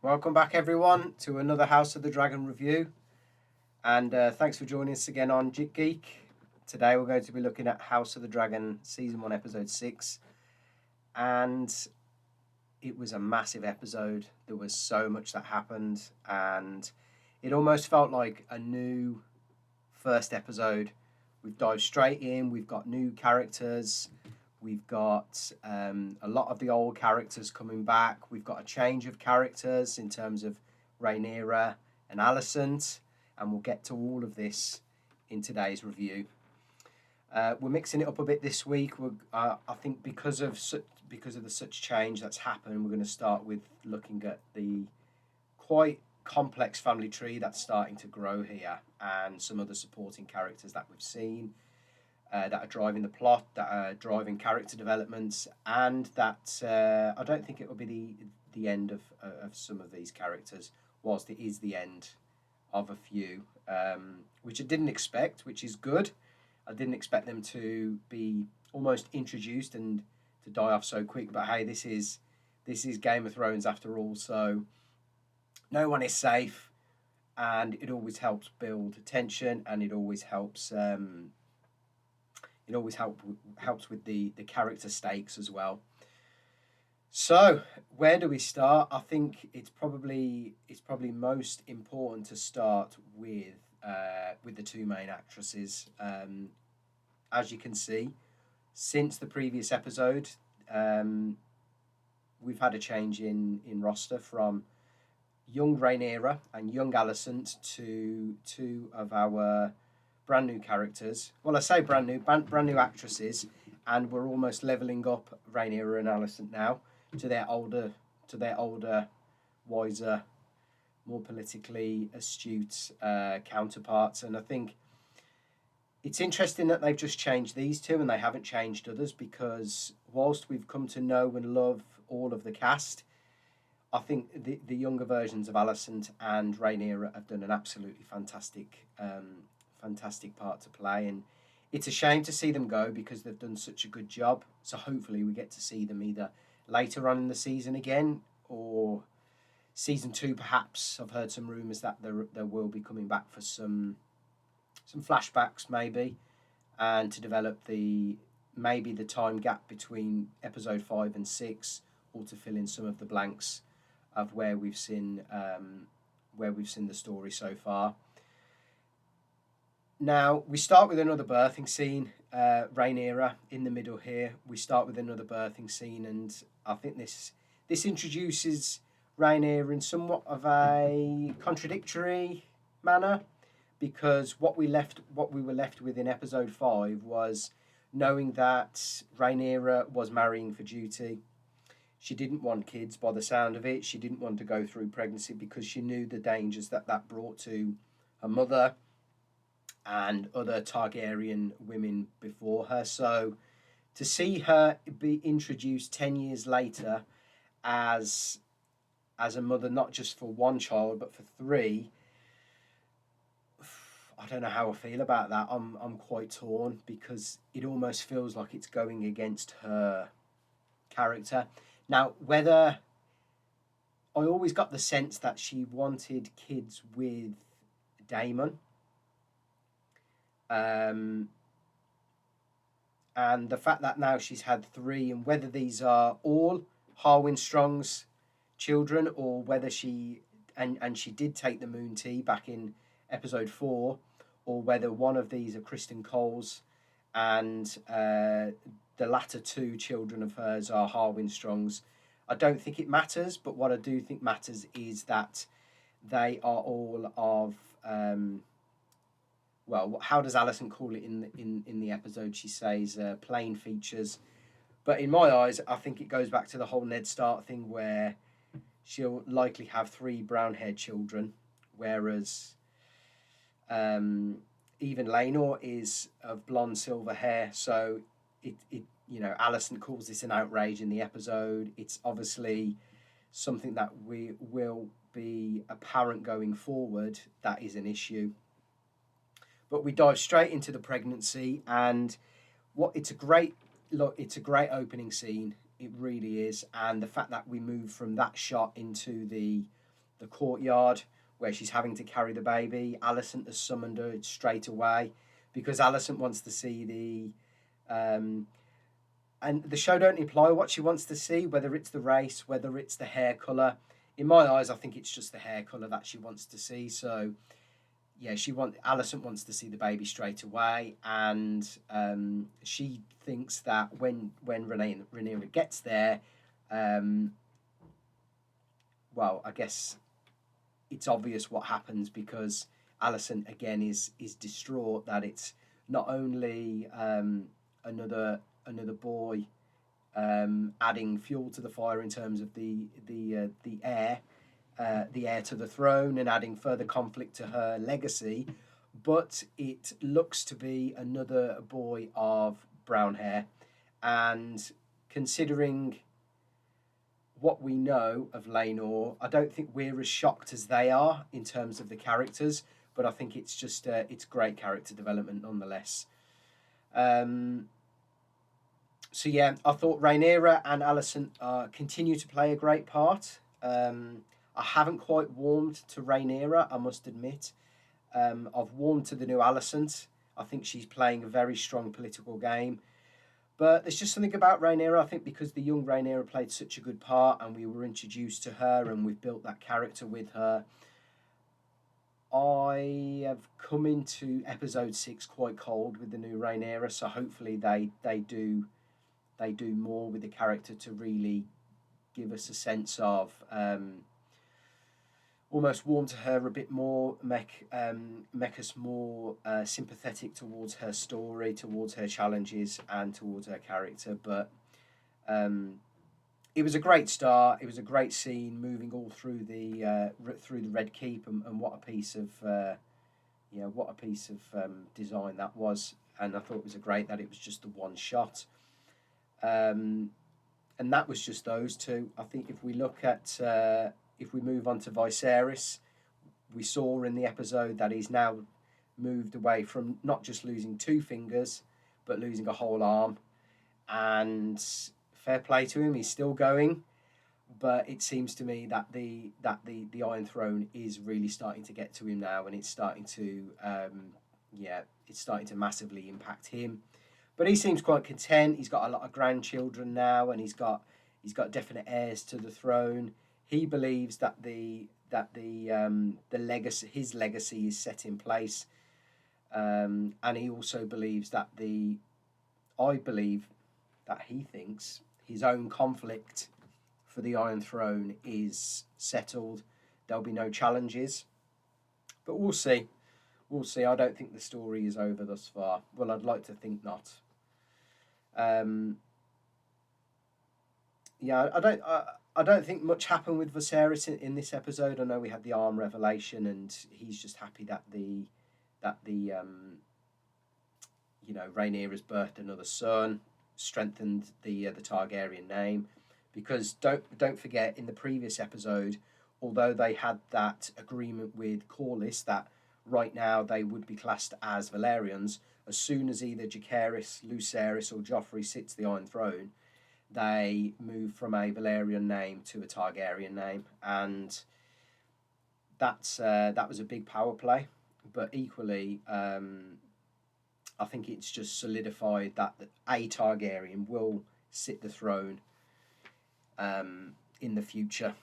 Welcome back, everyone, to another House of the Dragon review. And thanks for joining us again on Jit Geek. Today, we're going to be looking at House of the Dragon Season 1, Episode 6. And it was a massive episode. There was so much that happened. And it almost felt like a new first episode. We've dived straight in. We've got new characters. We've got a lot of the old characters coming back. We've got a change of characters in terms of Rhaenyra and Alicent, and we'll get to all of this in today's review. We're mixing it up a bit this week. I think because of the such change that's happened, we're going to start with looking at the quite complex family tree that's starting to grow here, and some other supporting characters that we've seen. That are driving the plot, that are driving character developments, and that I don't think it will be the end of some of these characters, whilst it is the end of a few, which I didn't expect, which is good. I didn't expect them to be almost introduced and to die off so quick. But hey, this is Game of Thrones after all, so no one is safe, and it always helps build tension, and it always helps. It always helps with the character stakes as well. So where do we start? I think it's probably most important to start with the two main actresses. As you can see, since the previous episode, we've had a change in roster from young Rhaenyra and young Alicent to two of our brand new characters. Well, I say brand new actresses, and we're almost leveling up Rhaenyra and Alicent now to their older, wiser, more politically astute counterparts. And I think it's interesting that they've just changed these two and they haven't changed others, because whilst we've come to know and love all of the cast, I think the younger versions of Alicent and Rhaenyra have done an absolutely fantastic part to play, and it's a shame to see them go because they've done such a good job. So hopefully we get to see them either later on in the season again, or season 2 perhaps. I've heard some rumours that there will be coming back for some flashbacks maybe, and to develop the time gap between episode 5 and 6, or to fill in some of the blanks of where we've seen the story so far. Now, we start with another birthing scene, Rhaenyra in the middle here. We start with another birthing scene, and I think this introduces Rhaenyra in somewhat of a contradictory manner, because what we were left with in episode 5 was knowing that Rhaenyra was marrying for duty. She didn't want kids by the sound of it. She didn't want to go through pregnancy because she knew the dangers that brought to her mother and other Targaryen women before her. So to see her be introduced 10 years later as a mother, not just for one child but for 3, I don't know how I feel about that. I'm quite torn, because it almost feels like it's going against her character. Now, whether I always got the sense that she wanted kids with Damon, and the fact that now she's had 3, and whether these are all Harwin Strong's children, or whether she did take the moon tea back in episode 4, or whether one of these are Kristen Cole's, and the latter 2 children of hers are Harwin Strong's. I don't think it matters, but what I do think matters is that they are all of how does Alicent call it in the episode? She says plain features, but in my eyes, I think it goes back to the whole Ned Stark thing, where she'll likely have 3 brown-haired children, whereas even Laenor is of blonde silver hair. So it Alicent calls this an outrage in the episode. It's obviously something that we will be apparent going forward. That is an issue. But we dive straight into the pregnancy, and it's a great opening scene. It really is, and the fact that we move from that shot into the the courtyard where she's having to carry the baby. Alicent has summoned her straight away because Alicent wants to see and the show don't imply what she wants to see, whether it's the race, whether it's the hair colour. In my eyes, I think it's just the hair colour that she wants to see. So, yeah, Alicent wants to see the baby straight away, and she thinks that when Rhaenyra gets there, well, I guess it's obvious what happens because Alicent again is distraught that it's not only another boy adding fuel to the fire in terms of the heir to the throne and adding further conflict to her legacy, but it looks to be another boy of brown hair. And considering what we know of Laenor, I don't think we're as shocked as they are in terms of the characters, but I think it's just it's great character development nonetheless. So yeah, I thought Rhaenyra and Alicent continue to play a great part. I haven't quite warmed to Rhaenyra, I must admit. I've warmed to the new Alicent. I think she's playing a very strong political game. But there's just something about Rhaenyra, I think, because the young Rhaenyra played such a good part and we were introduced to her and we've built that character with her. I have come into episode 6 quite cold with the new Rhaenyra, so hopefully they do more with the character to really give us a sense of almost warm to her a bit more, make us more sympathetic towards her story, towards her challenges, and towards her character. But it was a great start. It was a great scene, moving all through the Red Keep, and what a piece of design that was. And I thought it was great that it was just the one shot. And that was just those two. I think if we look at if we move on to Viserys, we saw in the episode that he's now moved away from not just losing 2 fingers, but losing a whole arm. And fair play to him, he's still going. But it seems to me that the Iron Throne is really starting to get to him now, and it's starting to massively impact him. But he seems quite content. He's got a lot of grandchildren now, and he's got definite heirs to the throne. He believes that the legacy, his legacy, is set in place, and he also believes that he thinks his own conflict for the Iron Throne is settled. There'll be no challenges, but we'll see. We'll see. I don't think the story is over thus far. Well, I'd like to think not. I don't think much happened with Viserys in this episode. I know we had the arm revelation, and he's just happy that Rhaenyra's birthed another son, strengthened the Targaryen name, because don't forget, in the previous episode, although they had that agreement with Corlys that right now they would be classed as Valyrians, as soon as either Jacaerys, Lucerys, or Joffrey sits the Iron Throne, they move from a Valyrian name to a Targaryen name, and that was a big power play. But equally, I think it's just solidified that a Targaryen will sit the throne in the future.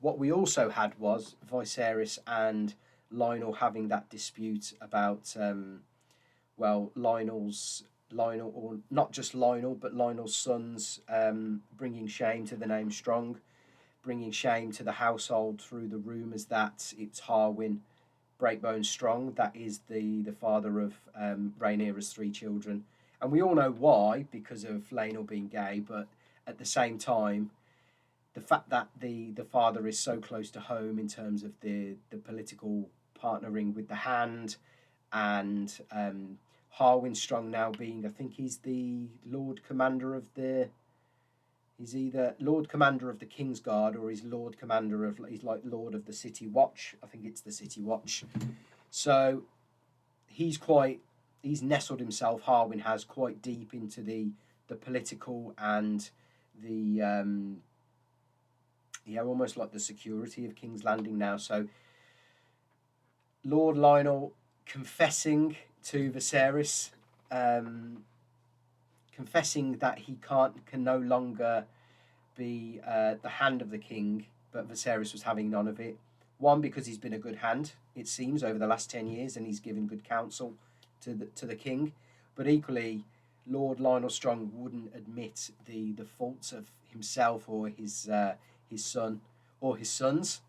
What we also had was Viserys and Lionel having that dispute about Lionel, or not just Lionel, but Lionel's sons bringing shame to the name Strong, bringing shame to the household through the rumours that it's Harwin Breakbone Strong that is the father of Rhaenyra's 3 children. And we all know why, because of Lionel being gay, but at the same time, the fact that the father is so close to home in terms of the political partnering with the Hand, and Harwin Strong now being, I think he's the Lord Commander of he's either Lord Commander of the Kingsguard or he's Lord of the City Watch. I think it's the City Watch. So he's nestled himself, Harwin has, quite deep into the political and the yeah, almost like the security of King's Landing now. So Lord Lionel confessing to Viserys, um, confessing that he can no longer be the hand of the king, but Viserys was having none of it. One, because he's been a good hand, it seems, over the last 10 years, and he's given good counsel to the king. But equally, Lord Lionel Strong wouldn't admit the faults of himself or his son or his sons.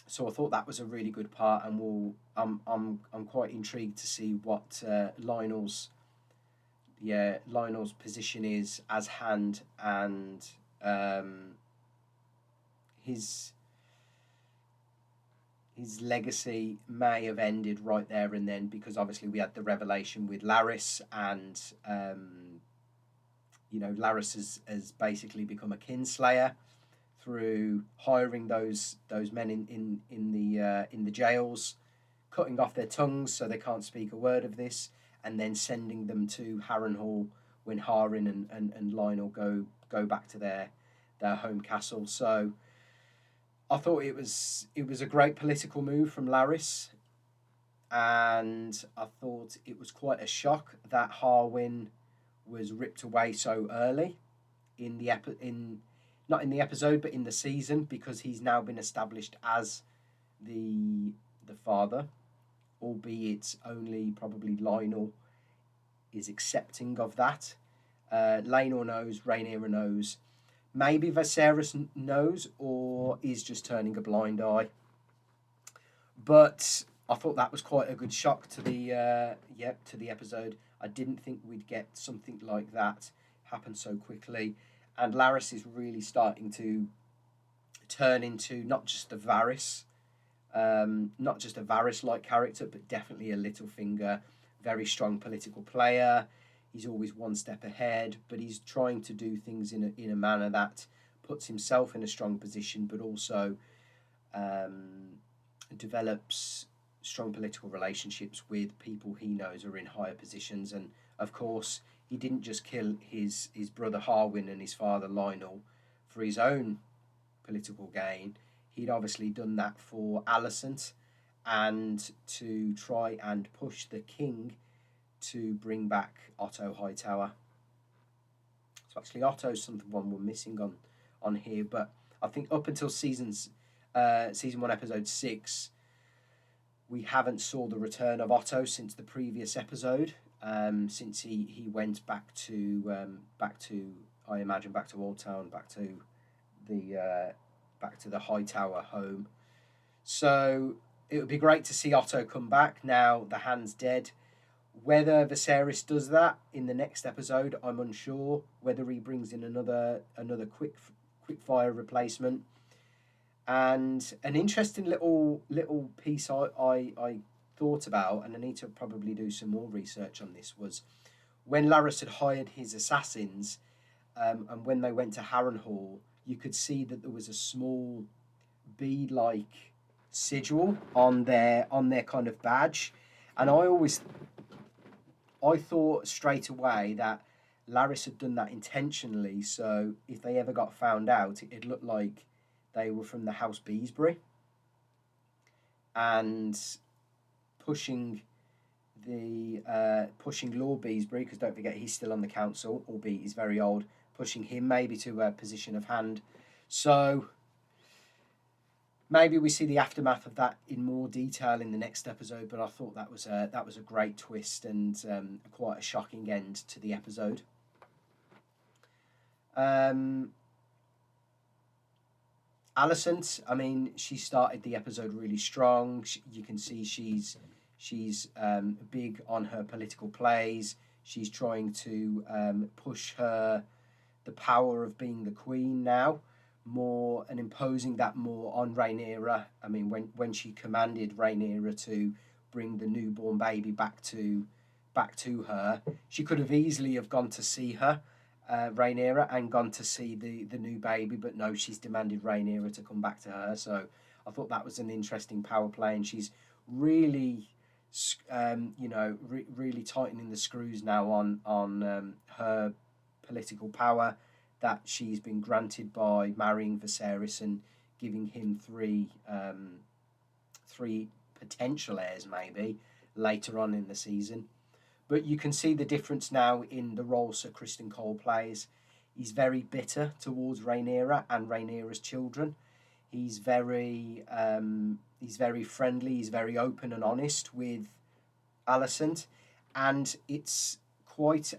So I thought that was a really good part, and I'm quite intrigued to see what Lionel's position is as hand, and his legacy may have ended right there and then, because obviously we had the revelation with Larys, and Larys has basically become a kinslayer through hiring those men in the jails, cutting off their tongues so they can't speak a word of this, and then sending them to Harrenhal when Harin and Lionel go back to their home castle. So I thought it was a great political move from Larys, and I thought it was quite a shock that Harwin was ripped away so early in the not in the episode but in the season, because he's now been established as the father, albeit only probably Lionel is accepting of that. Laenor knows, Rhaenyra knows, maybe Viserys knows, or is just turning a blind eye. But I thought that was quite a good shock to the episode. I didn't think we'd get something like that happen so quickly, and Larys is really starting to turn into not just a Varys, like character, but definitely a Littlefinger, very strong political player. He's always one step ahead, but he's trying to do things in a manner that puts himself in a strong position, but also develops strong political relationships with people he knows are in higher positions. And of course, he didn't just kill his brother Harwin and his father Lionel for his own political gain. He'd obviously done that for Alicent, and to try and push the king to bring back Otto Hightower. So actually, Otto's something we're missing on here, but I think up until season 1, episode 6, we haven't saw the return of Otto since the previous episode. Since he went back to I imagine back to Old Town, back to the Hightower home. So it would be great to see Otto come back now the hand's dead. Whether Viserys does that in the next episode, I'm unsure. Whether he brings in another quick fire replacement. And an interesting little piece I thought about, and I need to probably do some more research on this, was when Larys had hired his assassins, and when they went to Harrenhal, you could see that there was a small bead-like sigil on their kind of badge, and I thought straight away that Larys had done that intentionally, so if they ever got found out, it looked like they were from the House Beesbury, and pushing Lord Beesbury, because don't forget he's still on the council, albeit he's very old, pushing him maybe to a position of hand. So maybe we see the aftermath of that in more detail in the next episode, but I thought that was a great twist, and quite a shocking end to the episode. Alicent, I mean, she started the episode really strong. You can see she's big on her political plays. She's trying to push the power of being the queen now more, and imposing that more on Rhaenyra. I mean, when she commanded Rhaenyra to bring the newborn baby back to her, she could have easily have gone to see her, Rhaenyra, and gone to see the new baby, but no, she's demanded Rhaenyra to come back to her. So I thought that was an interesting power play, and she's really really tightening the screws now on her political power, that she's been granted by marrying Viserys and giving him three potential heirs maybe later on in the season. But you can see the difference now in the role Sir Criston Cole plays. He's very bitter towards Rhaenyra and Rhaenyra's children. He's very friendly. He's very open and honest with Alicent, and it's quite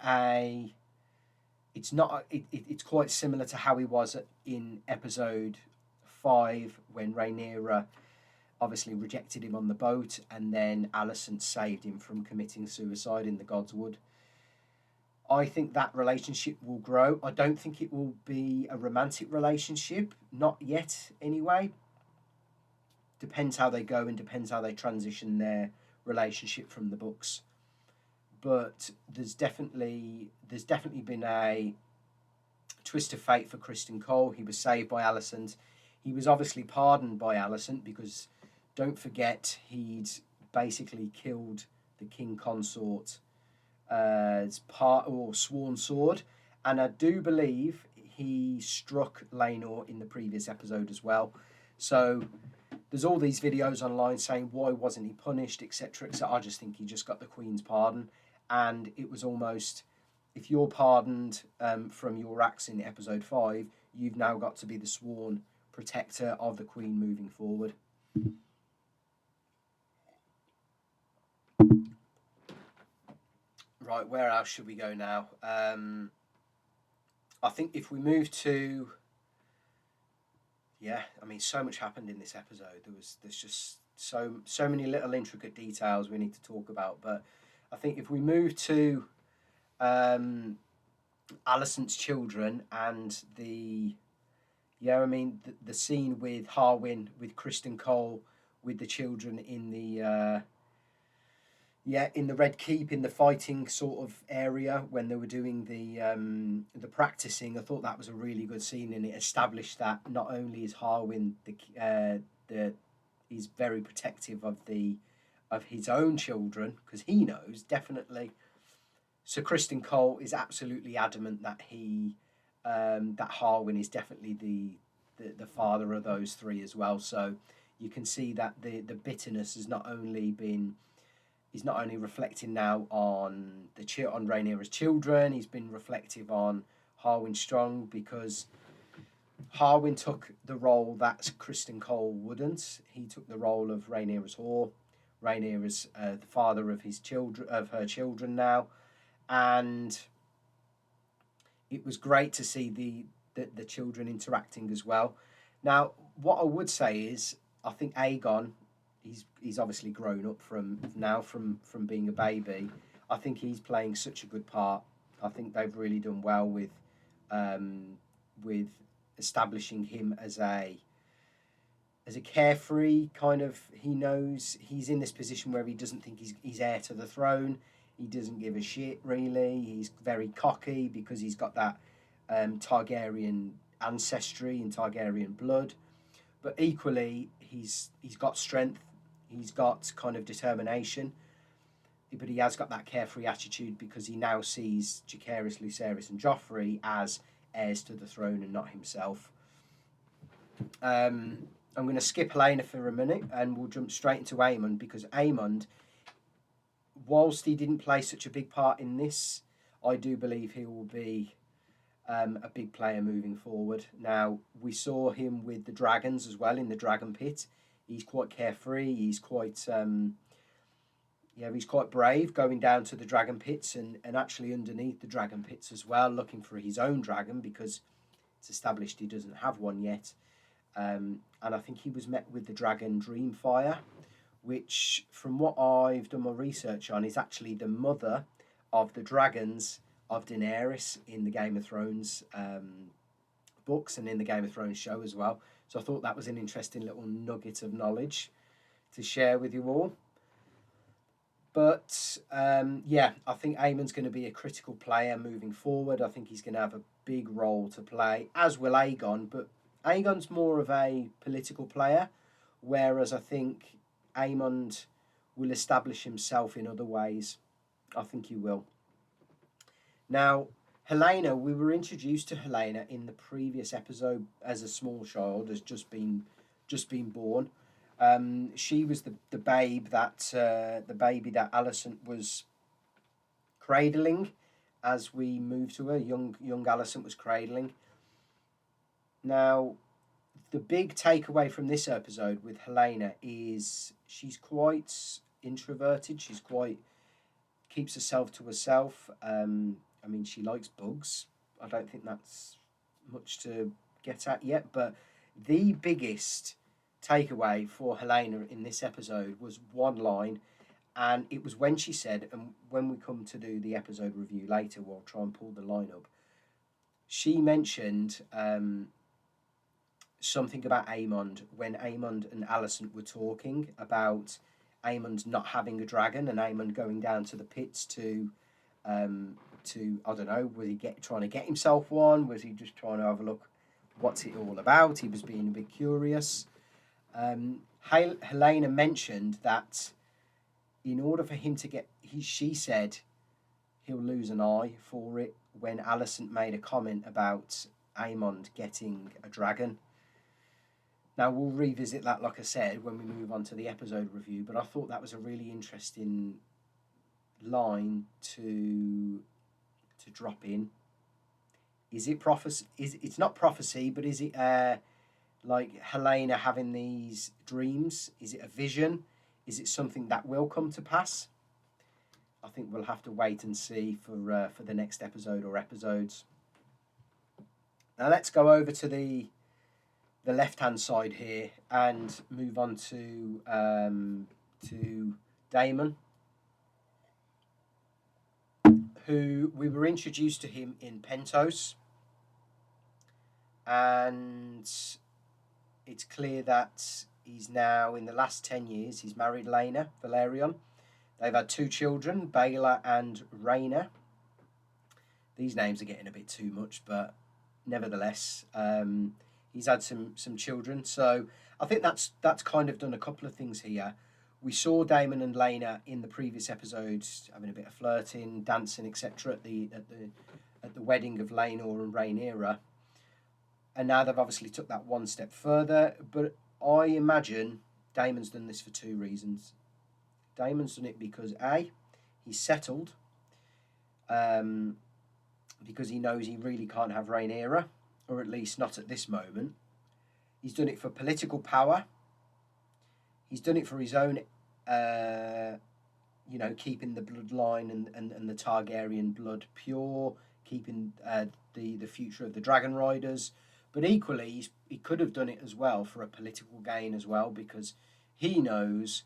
similar to how he was in episode 5 when Rhaenyra obviously rejected him on the boat, and then Alicent saved him from committing suicide in the Godswood. I think that relationship will grow. I don't think it will be a romantic relationship, not yet anyway. Depends how they go and depends how they transition their relationship from the books. But there's definitely been a twist of fate for Criston Cole. He was saved by Alicent. He was obviously pardoned by Alicent because, don't forget, he'd basically killed the king consort as part or sworn sword, and I do believe he struck Laenor in the previous episode as well. So there's all these videos online saying why wasn't he punished, etc. So I just think he just got the Queen's pardon, and it was almost, if you're pardoned from your acts in episode 5, you've now got to be the sworn protector of the Queen moving forward. Right, where else should we go now? I think if we move to, so much happened in this episode. There's just so many little intricate details we need to talk about. But I think if we move to Alicent's children and the scene with Harwin, with Criston Cole, with the children in the Red Keep, in the fighting sort of area when they were doing the practicing. I thought that was a really good scene, and it established that not only is Harwin he's very protective of his own children, because he knows definitely. Sir Criston Cole is absolutely adamant that that Harwin is definitely the father of those three as well. So you can see that the bitterness is not only reflecting now on Rhaenyra's children. He's been reflective on Harwin Strong, because Harwin took the role that Criston Cole wouldn't. He took the role of Rhaenyra's whore. Rhaenyra's the father of her children now, and it was great to see the children interacting as well. Now, what I would say is, I think Aegon, he's obviously grown up from being a baby. I think he's playing such a good part. I think they've really done well with establishing him as a carefree kind of. He knows he's in this position where he doesn't think he's heir to the throne. He doesn't give a shit, really. He's very cocky because he's got that Targaryen ancestry and Targaryen blood. But equally, he's got strength. He's got kind of determination. But he has got that carefree attitude because he now sees Jacaerys, Lucerys and Joffrey as heirs to the throne and not himself. I'm going to skip Helena for a minute and we'll jump straight into Ayman, because Ayman, whilst he didn't play such a big part in this, I do believe he will be a big player moving forward. Now, we saw him with the dragons as well in the dragon pit. He's quite carefree. He's quite brave, going down to the dragon pits and actually underneath the dragon pits as well, looking for his own dragon, because it's established he doesn't have one yet. And I think he was met with the dragon Dreamfire, which, from what I've done my research on, is actually the mother of the dragons of Daenerys in the Game of Thrones books and in the Game of Thrones show as well. So I thought that was an interesting little nugget of knowledge to share with you all. But I think Ayman's going to be a critical player moving forward. I think he's going to have a big role to play, as will Aegon. But Aegon's more of a political player, whereas I think Ayman will establish himself in other ways. I think he will. Now, Helena, we were introduced to Helena in the previous episode as a small child, has just been born. She was the babe that the baby that Alicent was cradling as we moved to her. Young Alicent was cradling. Now, the big takeaway from this episode with Helena is she's quite introverted. She's quite keeps herself to herself. I mean, she likes bugs. I don't think that's much to get at yet. But the biggest takeaway for Helena in this episode was one line, and it was when she said, and when we come to do the episode review later, we'll try and pull the line up. She mentioned something about Ayman when Ayman and Alicent were talking about Ayman not having a dragon and Ayman going down to the pits to I don't know, was he trying to get himself one? Was he just trying to have a look what's it all about? He was being a bit curious. Helena mentioned that in order for him to get, she said he'll lose an eye for it when Alicent made a comment about Ayman getting a dragon. Now, we'll revisit that, like I said, when we move on to the episode review, but I thought that was a really interesting line to drop in. Is it prophecy? It's not prophecy, but is it like Helena having these dreams? Is it a vision? Is it something that will come to pass? I think we'll have to wait and see for the next episode or episodes. Now let's go over to the left-hand side here and move on to Damon, who we were introduced to him in Pentos, and it's clear that he's now, in the last 10 years, he's married Lena Valerion. They've had 2 children, Baela and Rhaena. These names are getting a bit too much, but nevertheless, he's had some children. So I think that's kind of done a couple of things here. We saw Damon and Lena in the previous episodes having a bit of flirting, dancing, etc. at the wedding of Laenor and Rhaenyra, and now they've obviously took that one step further. But I imagine Damon's done this for 2 reasons. Damon's done it because A, he's settled, because he knows he really can't have Rhaenyra, or at least not at this moment. He's done it for political power. He's done it for his own, keeping the bloodline and the Targaryen blood pure, keeping the future of the Dragon Riders. But equally, he could have done it as well for a political gain as well, because he knows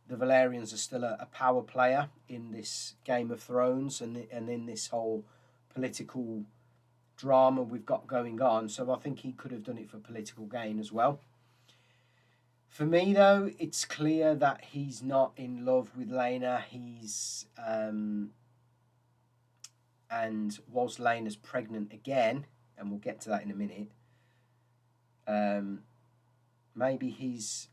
the Valerians are still a power player in this Game of Thrones and in this whole political drama we've got going on. So I think he could have done it for political gain as well. For me, though, it's clear that he's not in love with Lena. He's and whilst Lena's pregnant again, and we'll get to that in a minute, maybe he's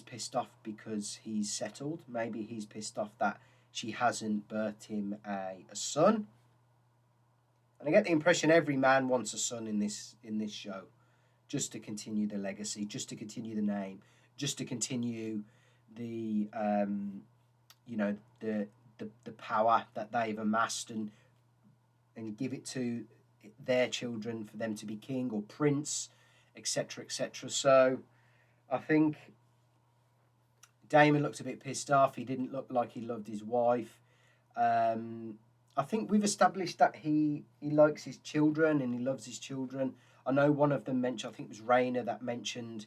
pissed off because he's settled. Maybe he's pissed off that she hasn't birthed him a son. And I get the impression every man wants a son in this show, just to continue the legacy, just to continue the name, just to continue the the power that they've amassed and give it to their children for them to be king or prince, etc., etc. So I think Damon looked a bit pissed off. He didn't look like he loved his wife. I think we've established that he likes his children and he loves his children. I know one of them mentioned, I think it was Rhaena that mentioned,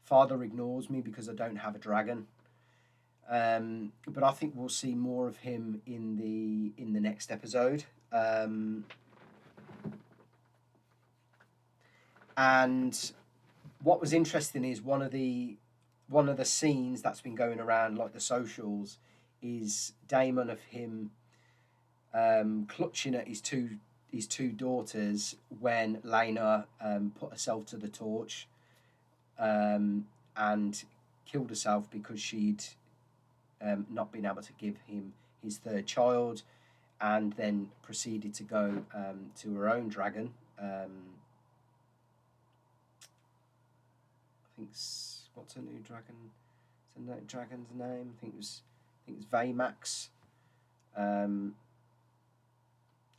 "Father ignores me because I don't have a dragon." But I think we'll see more of him in the next episode. And what was interesting is one of the scenes that's been going around, like the socials, is Damon of him clutching at his two daughters when Lena put herself to the torch and killed herself because she'd not been able to give him his 3rd child, and then proceeded to go to her own dragon. I think what's her new dragon? What's her dragon's name? I think it was Vaymax. And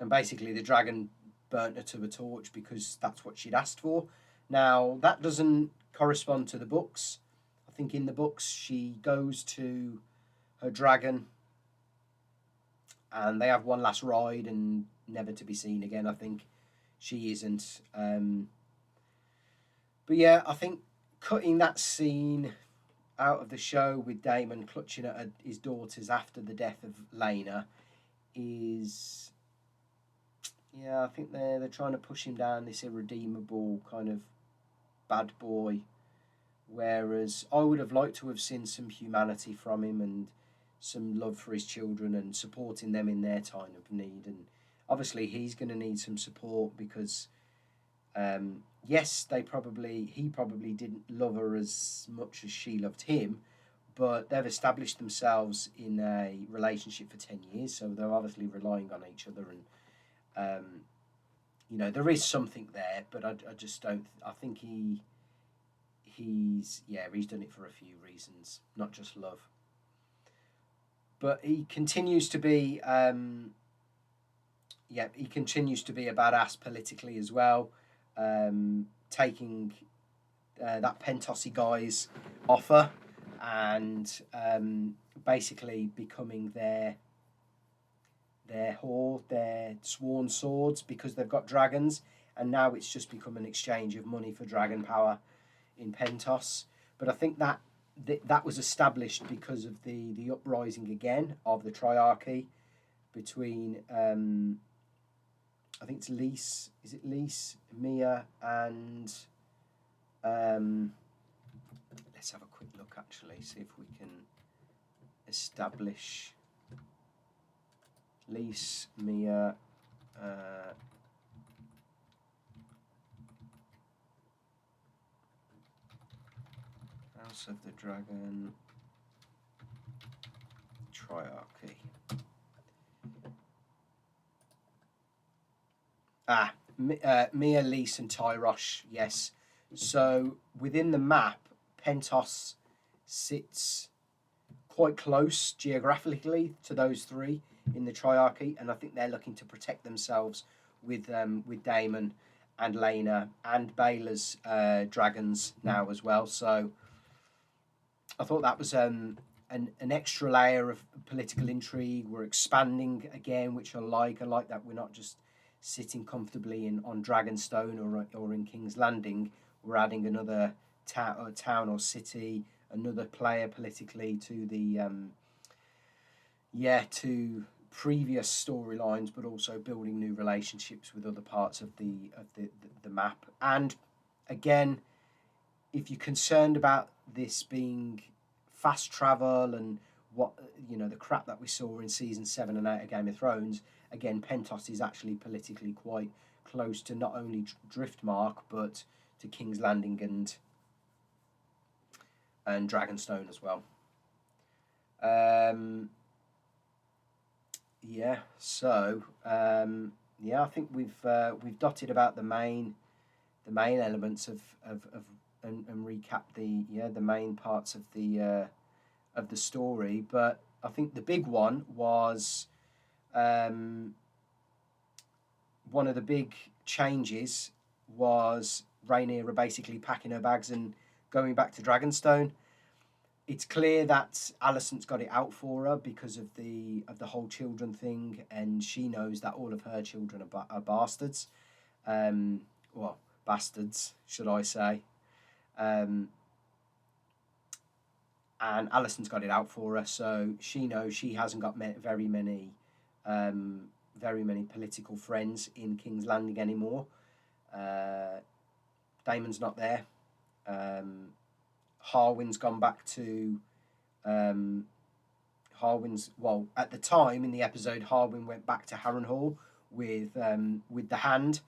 basically the dragon burnt her to a torch because that's what she'd asked for. Now that doesn't correspond to the books. I think in the books she goes to her dragon and they have one last ride and never to be seen again. I think she isn't. But yeah, I think cutting that scene out of the show with Damon clutching at his daughters after the death of Helena is, yeah, I think they're trying to push him down this irredeemable kind of bad boy, whereas I would have liked to have seen some humanity from him and some love for his children and supporting them in their time of need. And obviously he's going to need some support because yes, he probably didn't love her as much as she loved him, but they've established themselves in a relationship for 10 years, so they're obviously relying on each other. And you know, there is something there, but I just don't. I think he's done it for a few reasons, not just love. But he continues to be he continues to be a badass politically as well, taking that Pentosi guy's offer and basically becoming their whore, their sworn swords, because they've got dragons, and now it's just become an exchange of money for dragon power in Pentos. But I think that was established because of the uprising again of the triarchy between I think it's Lys. Is it Lys, Mia, and let's have a quick look actually, see if we can establish Lys, Mia, House of the Dragon triarchy. Mia, Lys, and Tyrosh, yes. So within the map, Pentos sits quite close geographically to those three in the triarchy, and I think they're looking to protect themselves with Damon and Lena and Baela's dragons now as well. So I thought that was an extra layer of political intrigue. We're expanding again, which I like. I like that we're not just sitting comfortably on Dragonstone or in King's Landing. We're adding another town or city, another player politically to the to previous storylines, but also building new relationships with other parts of the map. And again, if you're concerned about this being fast travel and what the crap that we saw in season 7 and 8 of Game of Thrones, again, Pentos is actually politically quite close to not only Driftmark but to King's Landing and Dragonstone as well. I think we've dotted about the main elements of and recap the main parts of the story. But I think the big one was one of the big changes was Rhaenyra basically packing her bags and going back to Dragonstone. It's clear that Alicent's got it out for her because of the whole children thing, and she knows that all of her children are bastards. Bastards, should I say. And Alicent's got it out for her, so she knows she hasn't got very many political friends in King's Landing anymore. Damon's not there. Harwin's gone back to at the time in the episode, Harwin went back to Harrenhal with the Hand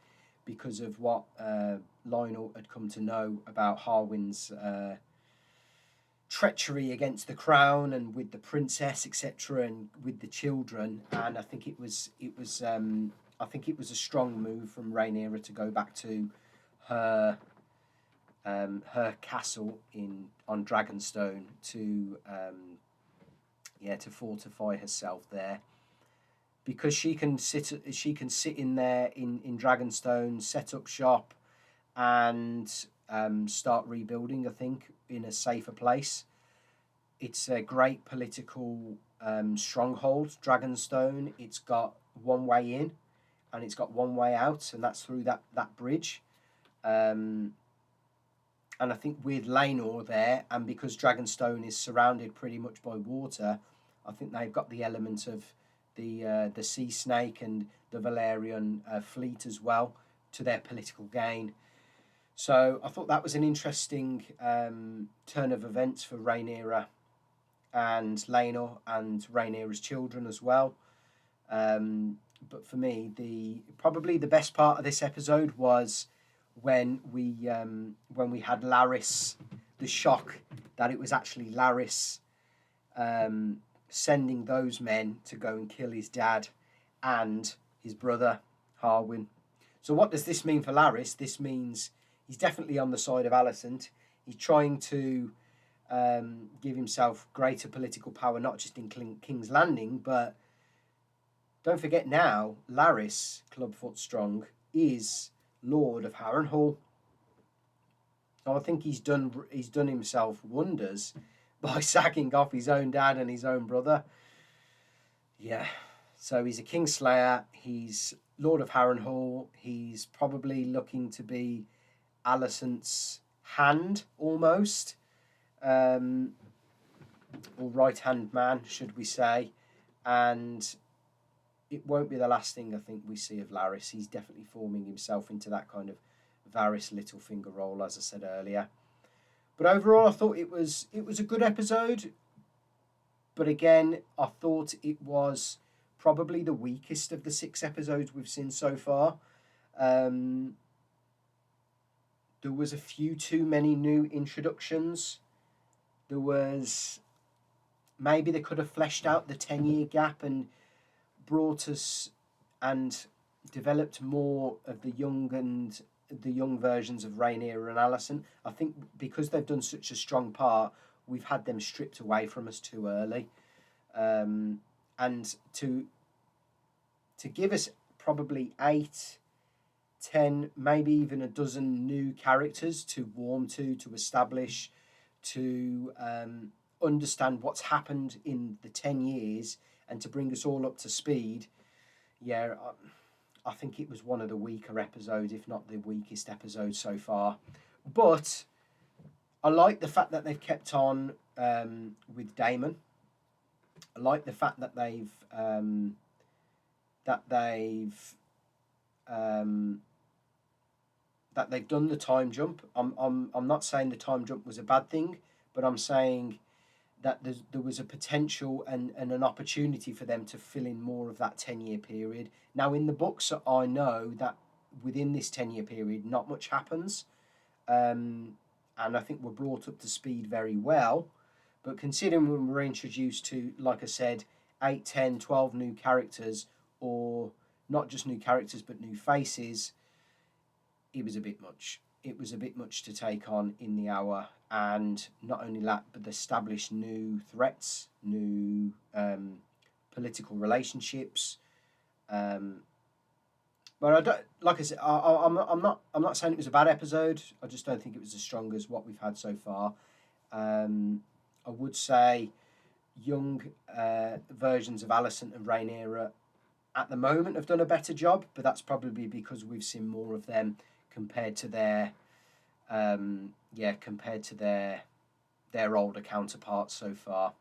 because of what Lionel had come to know about Harwin's treachery against the crown and with the princess, etc., and with the children. And I think I think it was a strong move from Rhaenyra to go back to her her castle on Dragonstone to to fortify herself there, because she can sit in there in Dragonstone, set up shop, and start rebuilding, I think, in a safer place. It's a great political stronghold, Dragonstone. It's got one way in and it's got one way out, and that's through that bridge. And I think with Laenor there, and because Dragonstone is surrounded pretty much by water, I think they've got the element of the sea snake and the Valerian fleet as well to their political gain. So I thought that was an interesting turn of events for Rhaenyra and Laenor and Rhaenyra's children as well. But for me, probably the best part of this episode was when we had Larys, the shock that it was actually Larys sending those men to go and kill his dad and his brother Harwin. So what does this mean for Larys? This means he's definitely on the side of Alicent. He's trying to give himself greater political power, not just in King's Landing, but don't forget now, Larys, Clubfoot Strong, is Lord of Harrenhal. So I think he's done himself wonders by sacking off his own dad and his own brother. Yeah, so he's a Kingslayer. He's Lord of Harrenhal. He's probably looking to be Alicent's hand, almost, or right-hand man, should we say. And it won't be the last thing I think we see of Larys. He's definitely forming himself into that kind of Varys Littlefinger role, as I said earlier. But overall, I thought it was a good episode. But again, I thought it was probably the weakest of the 6 episodes we've seen so far. There was a few too many new introductions. There was... Maybe they could have fleshed out the 10-year gap and brought us and developed more of the young versions of Rhaenyra and Alicent. I think because they've done such a strong part, we've had them stripped away from us too early. And to give us probably 8, 10, maybe even a dozen new characters to warm to establish, to understand what's happened in the 10 years and to bring us all up to speed. Yeah, I think it was one of the weaker episodes, if not the weakest episode so far. But I like the fact that they've kept on with Damon. I like the fact that they've done the time jump. I'm not saying the time jump was a bad thing, but I'm saying that there was a potential and an opportunity for them to fill in more of that 10-year period. Now, in the books, I know that within this 10-year period, not much happens. And I think we're brought up to speed very well. But considering when we're introduced to, like I said, 8, 10, 12 new characters, or not just new characters, but new faces, it was a bit much. It was a bit much to take on in the hour. And not only that, but establish new threats, new political relationships. But I don't, like I said, I'm not saying it was a bad episode. I just don't think it was as strong as what we've had so far. I would say young versions of Alicent and Rhaenyra at the moment have done a better job, but that's probably because we've seen more of them compared to their older counterparts so far.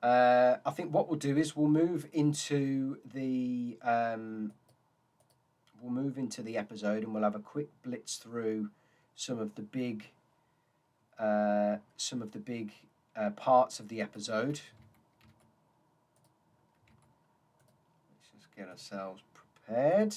I think what we'll do is we'll move into the episode, and we'll have a quick blitz through some of the big parts of the episode. Let's just get ourselves prepared.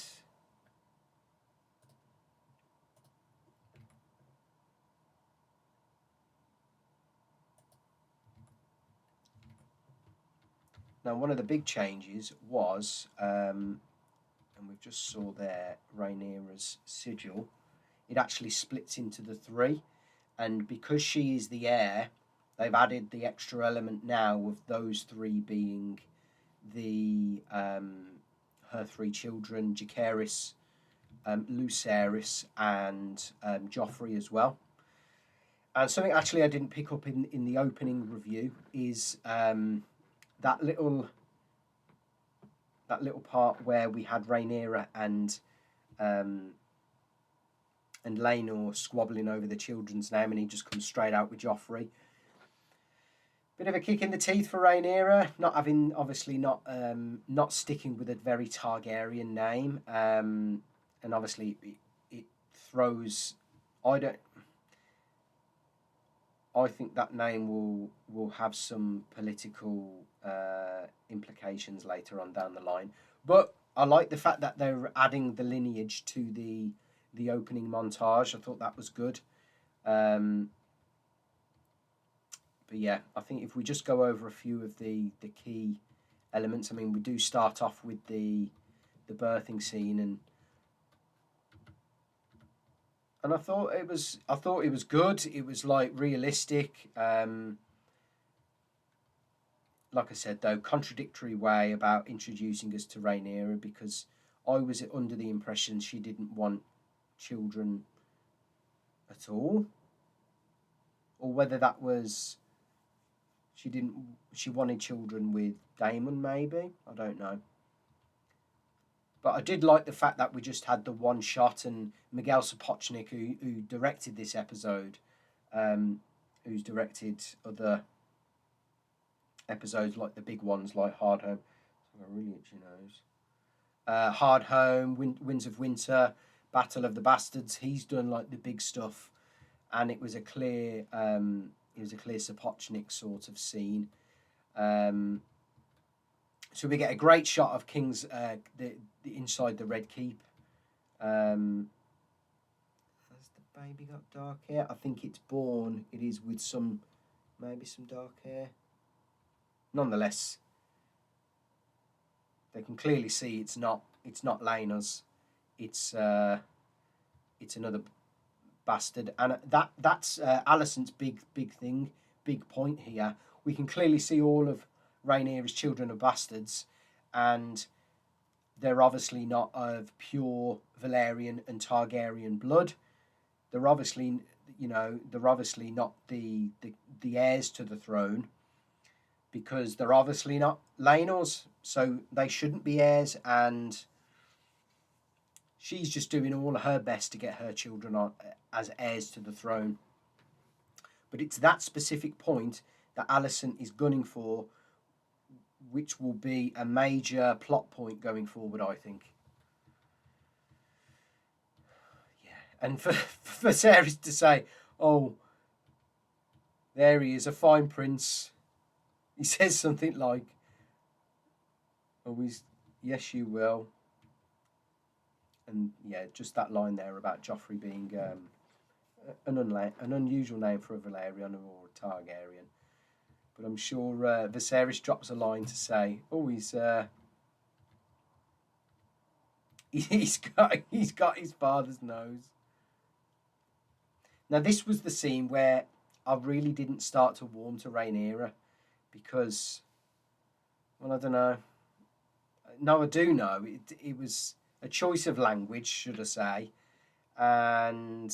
Now, one of the big changes was, and we've just saw there Rhaenyra's sigil. It actually splits into the three, and because she is the heir, they've added the extra element now of those three being the her three children, Jacaerys, Lucerys, and Joffrey as well. And something actually I didn't pick up in the opening review is that little part where we had Rhaenyra and Laenor squabbling over the children's name, and he just comes straight out with Joffrey. Bit of a kick in the teeth for Rhaenyra, not having obviously not sticking with a very Targaryen name, and obviously it throws. I think that name will have some political implications later on down the line. But I like the fact that they're adding the lineage to the opening montage. I thought that was good. But yeah, I think if we just go over a few of the key elements, I mean, we do start off with the birthing scene, and I thought it was good. It was like realistic. Like I said, though, contradictory way about introducing us to Rhaenyra, because I was under the impression she didn't want children at all, or whether that was she wanted children with Damon, maybe, I don't know. But I did like the fact that we just had the one shot, and Miguel Sapochnik, who directed this episode, who's directed other episodes like the big ones like Hard Home. I really itchy nose. Hard Home, Winds of Winter, Battle of the Bastards. He's done like the big stuff, and it was a clear Sapochnik sort of scene. So we get a great shot of King's the inside the Red Keep. Has the baby got dark hair? I think it's born. It is with maybe some dark hair. Nonetheless, they can clearly see it's not Laena's. It's another bastard, and that's Alicent's big point here. We can clearly see all of Rhaenyra's children are bastards, and they're obviously not of pure Valyrian and Targaryen blood. They're obviously not the heirs to the throne, because they're obviously not Laenor's, so they shouldn't be heirs, and she's just doing all her best to get her children on as heirs to the throne. But it's that specific point that Alicent is gunning for, which will be a major plot point going forward, I think. Yeah, and for Viserys to say, "Oh, there he is, a fine prince," he says something like, "Oh, yes, you will." And yeah, just that line there about Joffrey being an unusual name for a Valyrian or a Targaryen. But I'm sure Viserys drops a line to say, "Oh, he's got his father's nose." Now, this was the scene where I really didn't start to warm to Rhaenyra, because, well, I don't know. No, I do know. It was a choice of language, should I say, and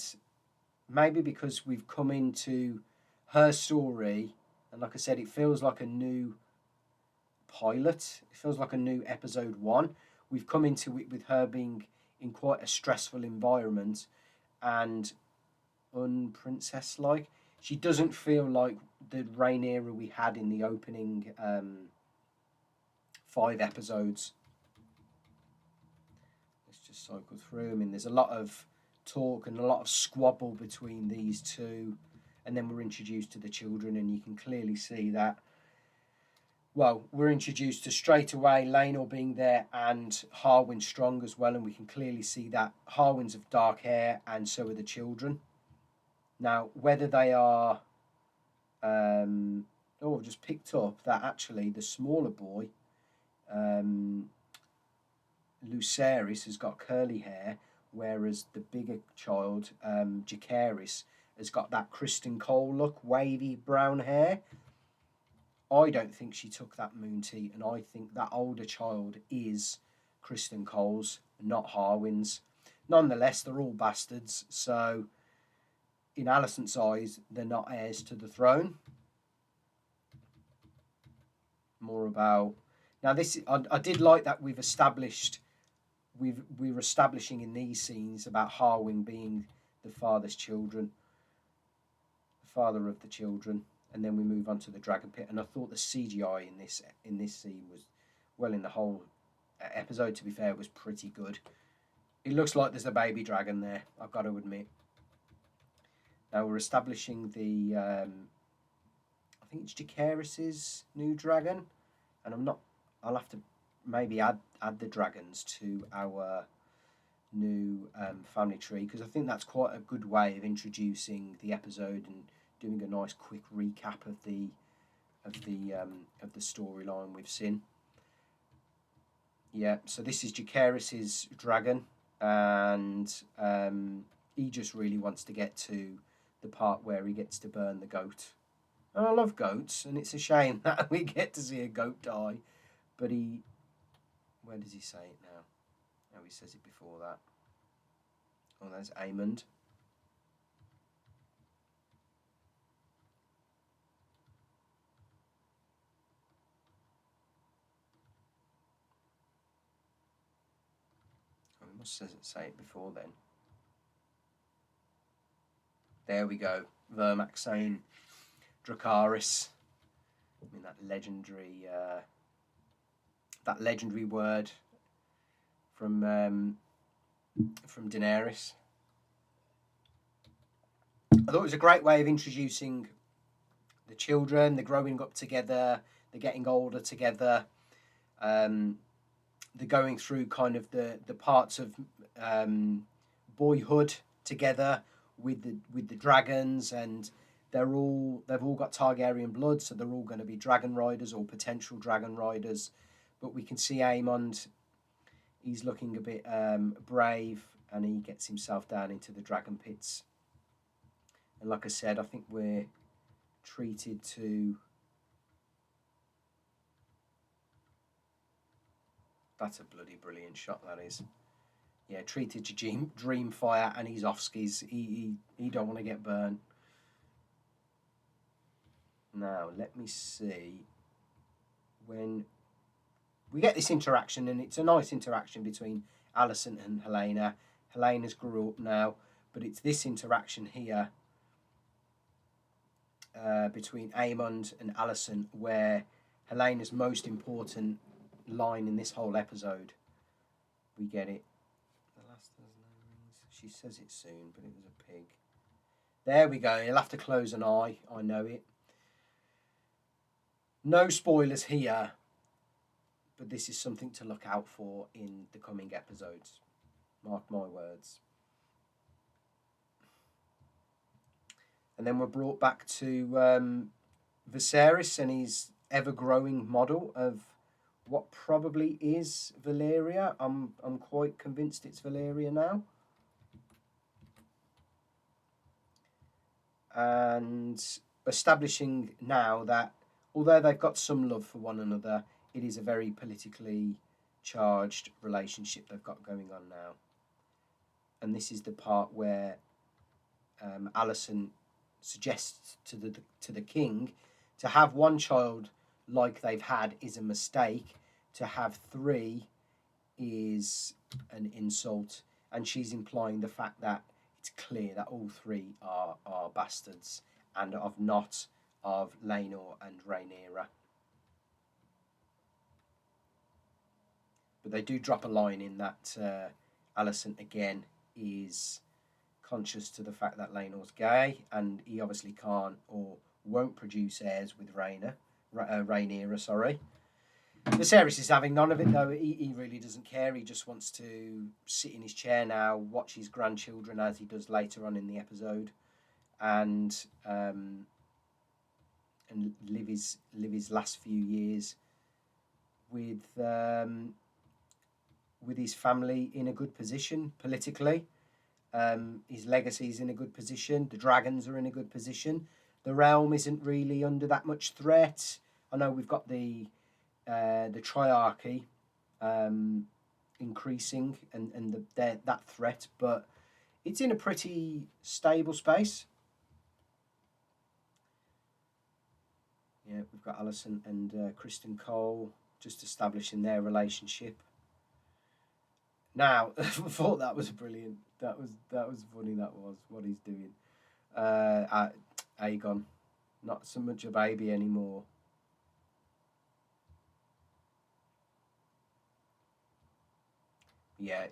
maybe because we've come into her story, and like I said, it feels like a new pilot. It feels like a new episode 1. We've come into it with her being in quite a stressful environment and unprincess-like. She doesn't feel like the Rhaenyra we had in the opening 5 episodes. Let's just cycle through. I mean, there's a lot of talk and a lot of squabble between these two, and then we're introduced to the children, and you can clearly see that. Well, we're introduced to straight away Laenor being there and Harwin strong as well, and we can clearly see that Harwin's of dark hair, and so are the children. Now, whether they are, I've just picked up that actually the smaller boy Viserys has got curly hair, whereas the bigger child, Jacaerys, has got that Kristen Cole look, wavy brown hair. I don't think she took that moon tea, and I think that older child is Kristen Cole's, not Harwin's. Nonetheless, they're all bastards, so in Alicent's eyes, they're not heirs to the throne. More about now. I did like that we're establishing in these scenes about Harwin being the father's children, the father of the children, and then we move on to the dragon pit. And I thought the CGI in this scene was, well, in the whole episode, to be fair, was pretty good. It looks like there's a baby dragon there, I've got to admit. Now we're establishing the I think it's Jacaerys's new dragon, and I'll have to maybe add the dragons to our new family tree, because I think that's quite a good way of introducing the episode and doing a nice quick recap of the storyline we've seen. Yeah, so this is Jacaerys's dragon, and he just really wants to get to the part where he gets to burn the goat. And I love goats, and it's a shame that we get to see a goat die. But where does he say it now? Oh, he says it before that. Oh, there's Ayman. Oh, he must say it before then. There we go. Vermac saying Dracarys. I mean, that legendary word from Daenerys. I thought it was a great way of introducing the children. They're growing up together. They're getting older together. They're going through kind of the parts of boyhood together with the dragons, and they've all got Targaryen blood, so they're all going to be dragon riders or potential dragon riders. But we can see Ayman, he's looking a bit brave, and he gets himself down into the dragon pits. And like I said, I think we're treated to... That's a bloody brilliant shot, that is. Yeah, treated to dream fire, and he's off skis. He don't want to get burned. Now, let me see. When we get this interaction, and it's a nice interaction between Alicent and Helena. Helena's grew up now, but it's this interaction here between Ayman and Alicent where Helena's most important line in this whole episode. We get it. The last does no rings. She says it soon, but it was a pig. There we go. You'll have to close an eye. I know it. No spoilers here, but this is something to look out for in the coming episodes. Mark my words. And then we're brought back to Viserys and his ever-growing model of what probably is Valyria. I'm quite convinced it's Valyria now. And establishing now that although they've got some love for one another, it is a very politically charged relationship they've got going on now. And this is the part where Alicent suggests to the king to have one child like they've had is a mistake. To have three is an insult, and she's implying the fact that it's clear that all three are bastards and not of Laenor and Rhaenyra. But they do drop a line in that Alicent again is conscious to the fact that Laenor's gay, and he obviously can't or won't produce heirs with Rhaenyra, sorry. Viserys is having none of it, though. He really doesn't care. He just wants to sit in his chair now, watch his grandchildren as he does later on in the episode, and live his last few years with his family in a good position politically. His legacy is in a good position. The dragons are in a good position. The realm isn't really under that much threat. I know we've got the triarchy increasing and that threat, but it's in a pretty stable space. Yeah, we've got Alicent and Kristen Cole just establishing their relationship. Now, I thought that was brilliant. That was funny. That was what he's doing. Aegon, not so much a baby anymore. Yeah,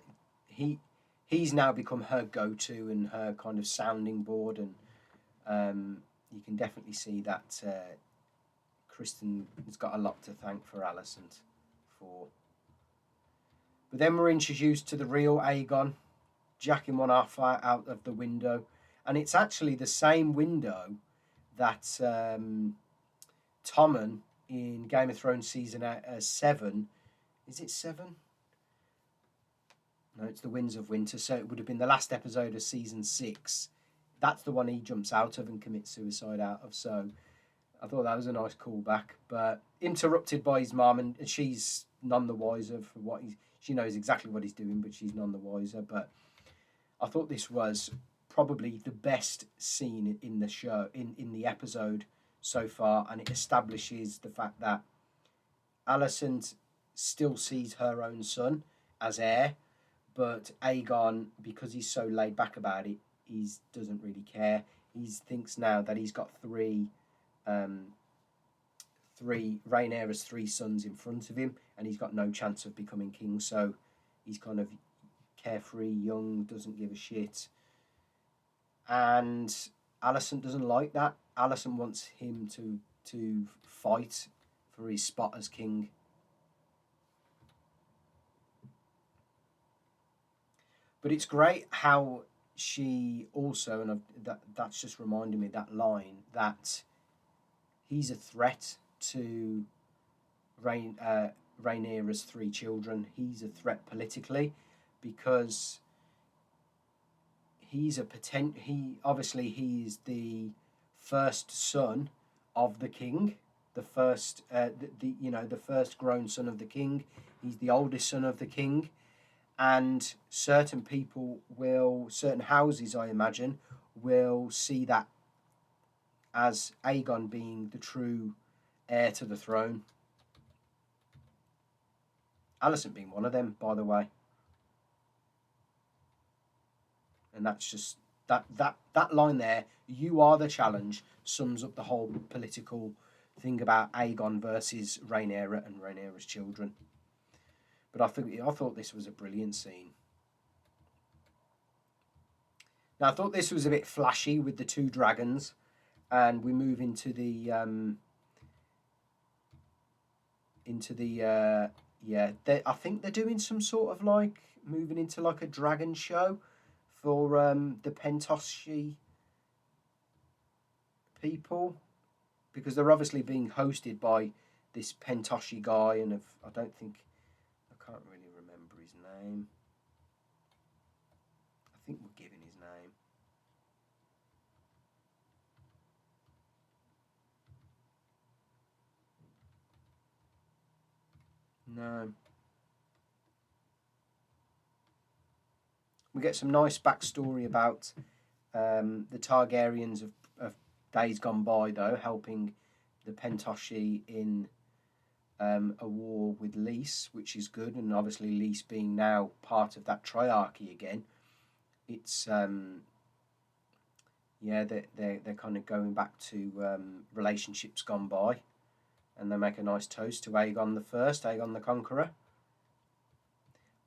he's now become her go-to and her kind of sounding board, and you can definitely see that Kristen has got a lot to thank for Alicent for. But then we're introduced to the real Aegon, jacking one off out of the window, and it's actually the same window that Tommen in Game of Thrones season 7. Is it 7? No, it's the Winds of Winter, so it would have been the last episode of season 6. That's the one he jumps out of and commits suicide out of, so I thought that was a nice callback, but interrupted by his mum, and she's none the wiser for what she knows exactly what he's doing, but she's none the wiser. But I thought this was probably the best scene in the show, in the episode so far, and it establishes the fact that Alicent still sees her own son as heir, but Aegon, because he's so laid back about it, he doesn't really care. He thinks now that he's got three Rhaenyra's 3 sons in front of him, and he's got no chance of becoming king. So he's kind of carefree, young, doesn't give a shit. And Alicent doesn't like that. Alicent wants him to fight for his spot as king. But it's great how she also, and that's just reminding me, that line, that he's a threat to Rhaenyra's 3 children. He's a threat politically because he's obviously he's the first son of the king, the first the first grown son of the king. He's the oldest son of the king. And certain houses, I imagine, will see that as Aegon being the true heir to the throne. Alicent being one of them, by the way. And that's just that line there, "You are the challenge," sums up the whole political thing about Aegon versus Rhaenyra and Rhaenyra's children. But I thought this was a brilliant scene. Now I thought this was a bit flashy with the 2 dragons, and we move into the I think they're doing some sort of like moving into like a dragon show for the Pentoshi people, because they're obviously being hosted by this Pentoshi guy, and I can't really remember his name. I think we're giving his name. No. We get some nice backstory about the Targaryens of days gone by, though, helping the Pentoshi in a war with Lys, which is good, and obviously Lys being now part of that triarchy again. It's they're kind of going back to relationships gone by, and they make a nice toast to Aegon the Conqueror.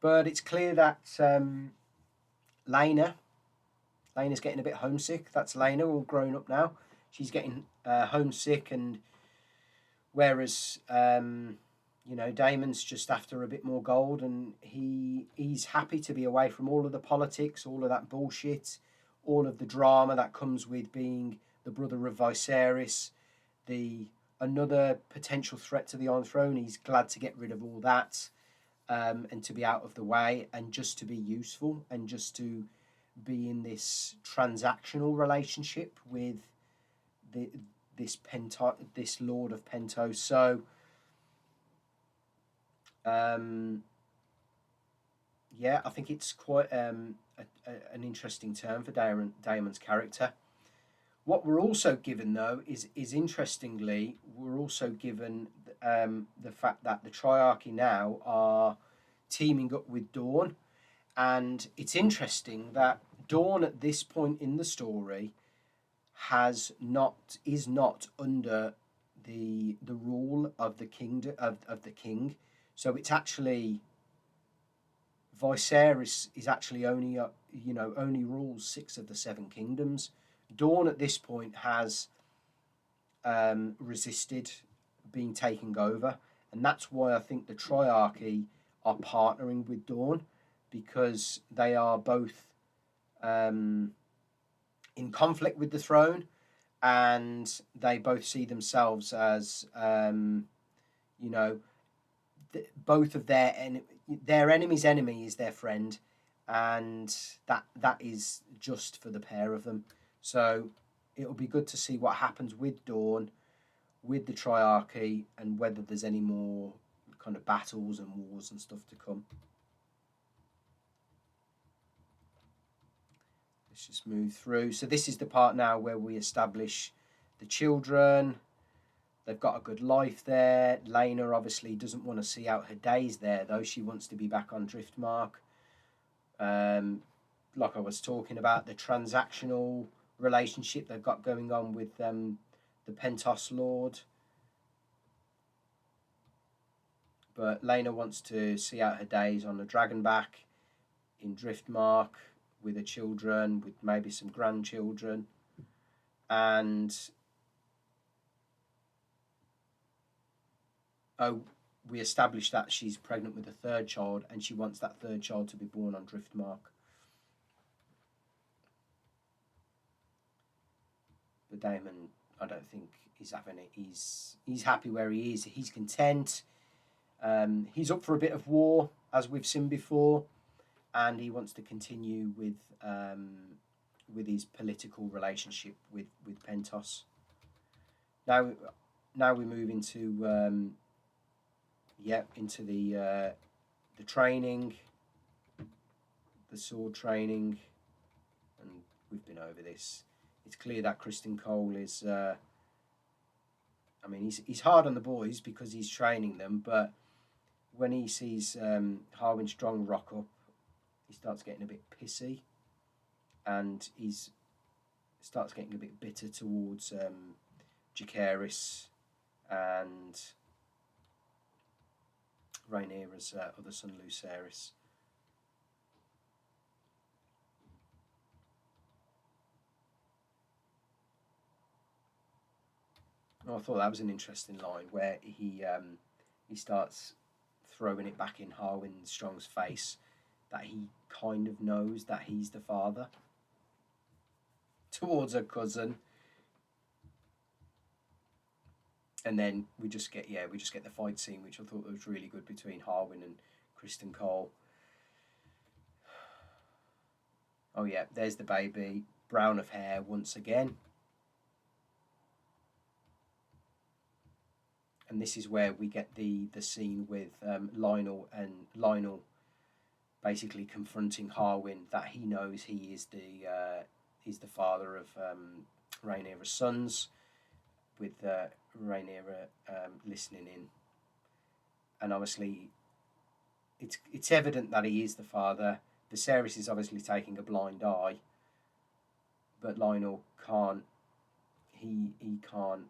But it's clear that Lena's getting a bit homesick. That's Lena, all grown up now. She's getting homesick, and whereas Damon's just after a bit more gold, and he's happy to be away from all of the politics, all of that bullshit, all of the drama that comes with being the brother of Viserys, the another potential threat to the Iron Throne. He's glad to get rid of all that, and to be out of the way, and just to be useful, and just to be in this transactional relationship with the this Lord of Pentos. So yeah, I think it's quite an interesting turn for Damon's character. What we're also given, though, is interestingly, we're also given the fact that the Triarchy now are teaming up with Dawn, and it's interesting that Dawn at this point in the story is not under the rule of the kingdom of the king. So it's actually Viserys is actually only only rules 6 of the 7 kingdoms. Dawn at this point has resisted being taken over, and that's why I think the Triarchy are partnering with Dawn, because they are both in conflict with the throne, and they both see themselves as both of their enemy's enemy is their friend, and that is just for the pair of them. So it'll be good to see what happens with Dawn, with the Triarchy, and whether there's any more kind of battles and wars and stuff to come. Let's just move through. So this is the part now where we establish the children. They've got a good life there. Lena obviously doesn't want to see out her days there, though. She wants to be back on Driftmark. Like I was talking about, the transactional relationship they've got going on with the Pentos Lord. But Lena wants to see out her days on the Dragonback in Driftmark with her children, with maybe some grandchildren. And we established that she's pregnant with a 3rd child, and she wants that 3rd child to be born on Driftmark. But Damon, I don't think he's having it. He's happy where he is. He's content. He's up for a bit of war, as we've seen before, and he wants to continue with his political relationship with Pentos. Now we move into into the training, the sword training, and we've been over this. It's clear that Criston Cole is. He's hard on the boys because he's training them, but when he sees Harwin Strong rock up, he starts getting a bit pissy, and he starts getting a bit bitter towards Jacaerys and Rhaenyra's other son, Lucerys. I thought that was an interesting line where he starts throwing it back in Harwin Strong's face that he kind of knows that he's the father towards her cousin. And then we just get the fight scene, which I thought was really good between Harwin and Criston Cole. Oh yeah, there's the baby, brown of hair once again. And this is where we get the scene with Lionel basically confronting Harwin that he knows he is the father of Rhaenyra's sons, with Rhaenyra listening in, and obviously it's evident that he is the father. Viserys is obviously taking a blind eye, but Lionel can't. He can't.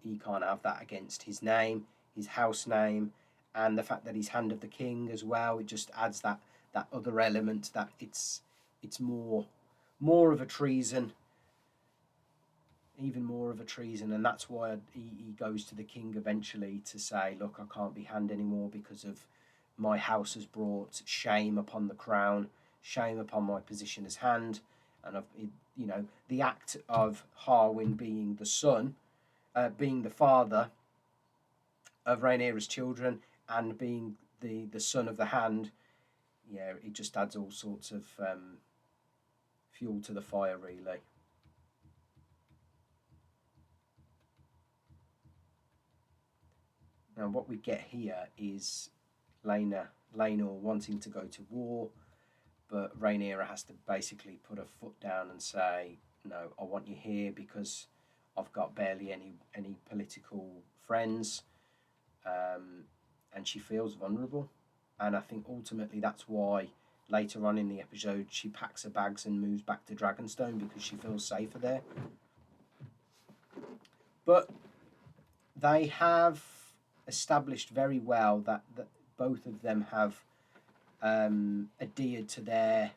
He can't have that against his name, his house name, and the fact that he's Hand of the King as well. It just adds that other element that it's more of a treason, even more of a treason, and that's why he goes to the king eventually to say, look, I can't be Hand anymore because of my house has brought shame upon the crown, shame upon my position as Hand, and the act of Harwin being the son, being the father of Rhaenyra's children, and being the son of the Hand. Yeah, it just adds all sorts of fuel to the fire, really. Now, what we get here is Laenor wanting to go to war, but Rhaenyra has to basically put her foot down and say, "No, I want you here because I've got barely any political friends," and she feels vulnerable. And I think ultimately that's why later on in the episode she packs her bags and moves back to Dragonstone, because she feels safer there. But they have established very well that both of them have adhered to their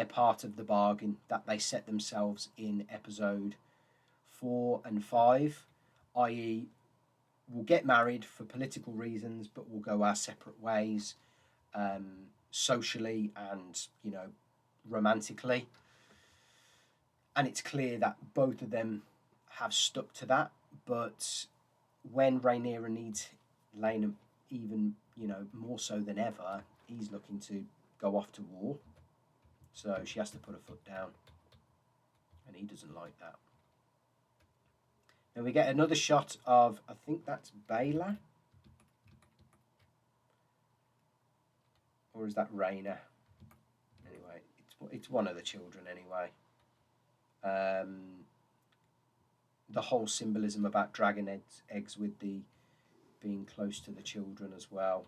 part of the bargain that they set themselves in episode 4 and 5, i.e. we'll get married for political reasons, but we'll go our separate ways, socially and romantically. And it's clear that both of them have stuck to that. But when Rhaenyra needs Laenor even more so than ever, he's looking to go off to war, so she has to put her foot down, and he doesn't like that. Now we get another shot of, I think that's Baela, or is that Rhaena? Anyway, it's one of the children anyway. The whole symbolism about dragon eggs with the being close to the children as well.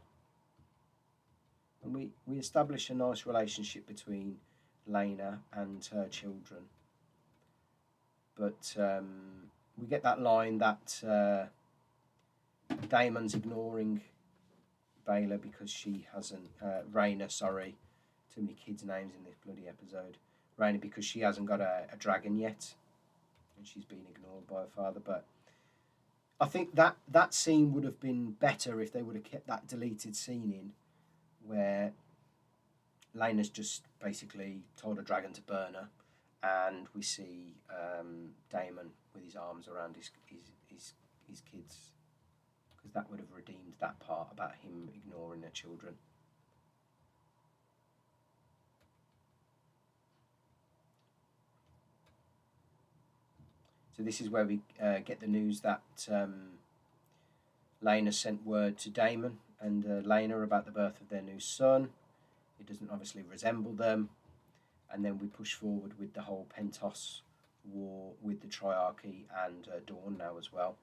And we establish a nice relationship between Laenor and her children. But we get that line that Damon's ignoring Baela because she hasn't... Rhaena, sorry. Too many kids' names in this bloody episode. Rhaena, because she hasn't got a dragon yet. And she's been ignored by her father. But I think that scene would have been better if they would have kept that deleted scene in, where Laena's just basically told a dragon to burn her, and we see Damon with his arms around his kids, because that would have redeemed that part about him ignoring their children. So this is where we get the news that Laenor sent word to Damon and Laenor about the birth of their new son. It doesn't obviously resemble them. And then we push forward with the whole Pentos war with the Triarchy and Dawn now as well.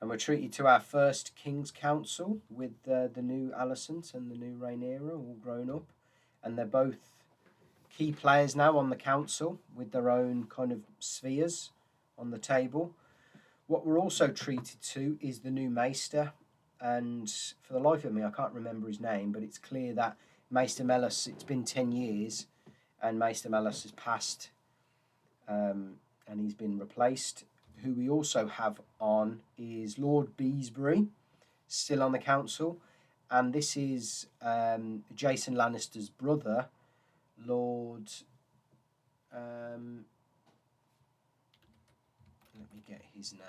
And we're treated to our first King's Council with the new Alicent and the new Rhaenyra all grown up. And they're both key players now on the council with their own kind of spheres on the table. What we're also treated to is the new Maester, and for the life of me I can't remember his name, but it's clear that Maester Mellis, it's been 10 years and Maester Mellis has passed, and he's been replaced. Who we also have on is Lord Beesbury, still on the council, and this is Jason Lannister's brother, Lord... let me get his name.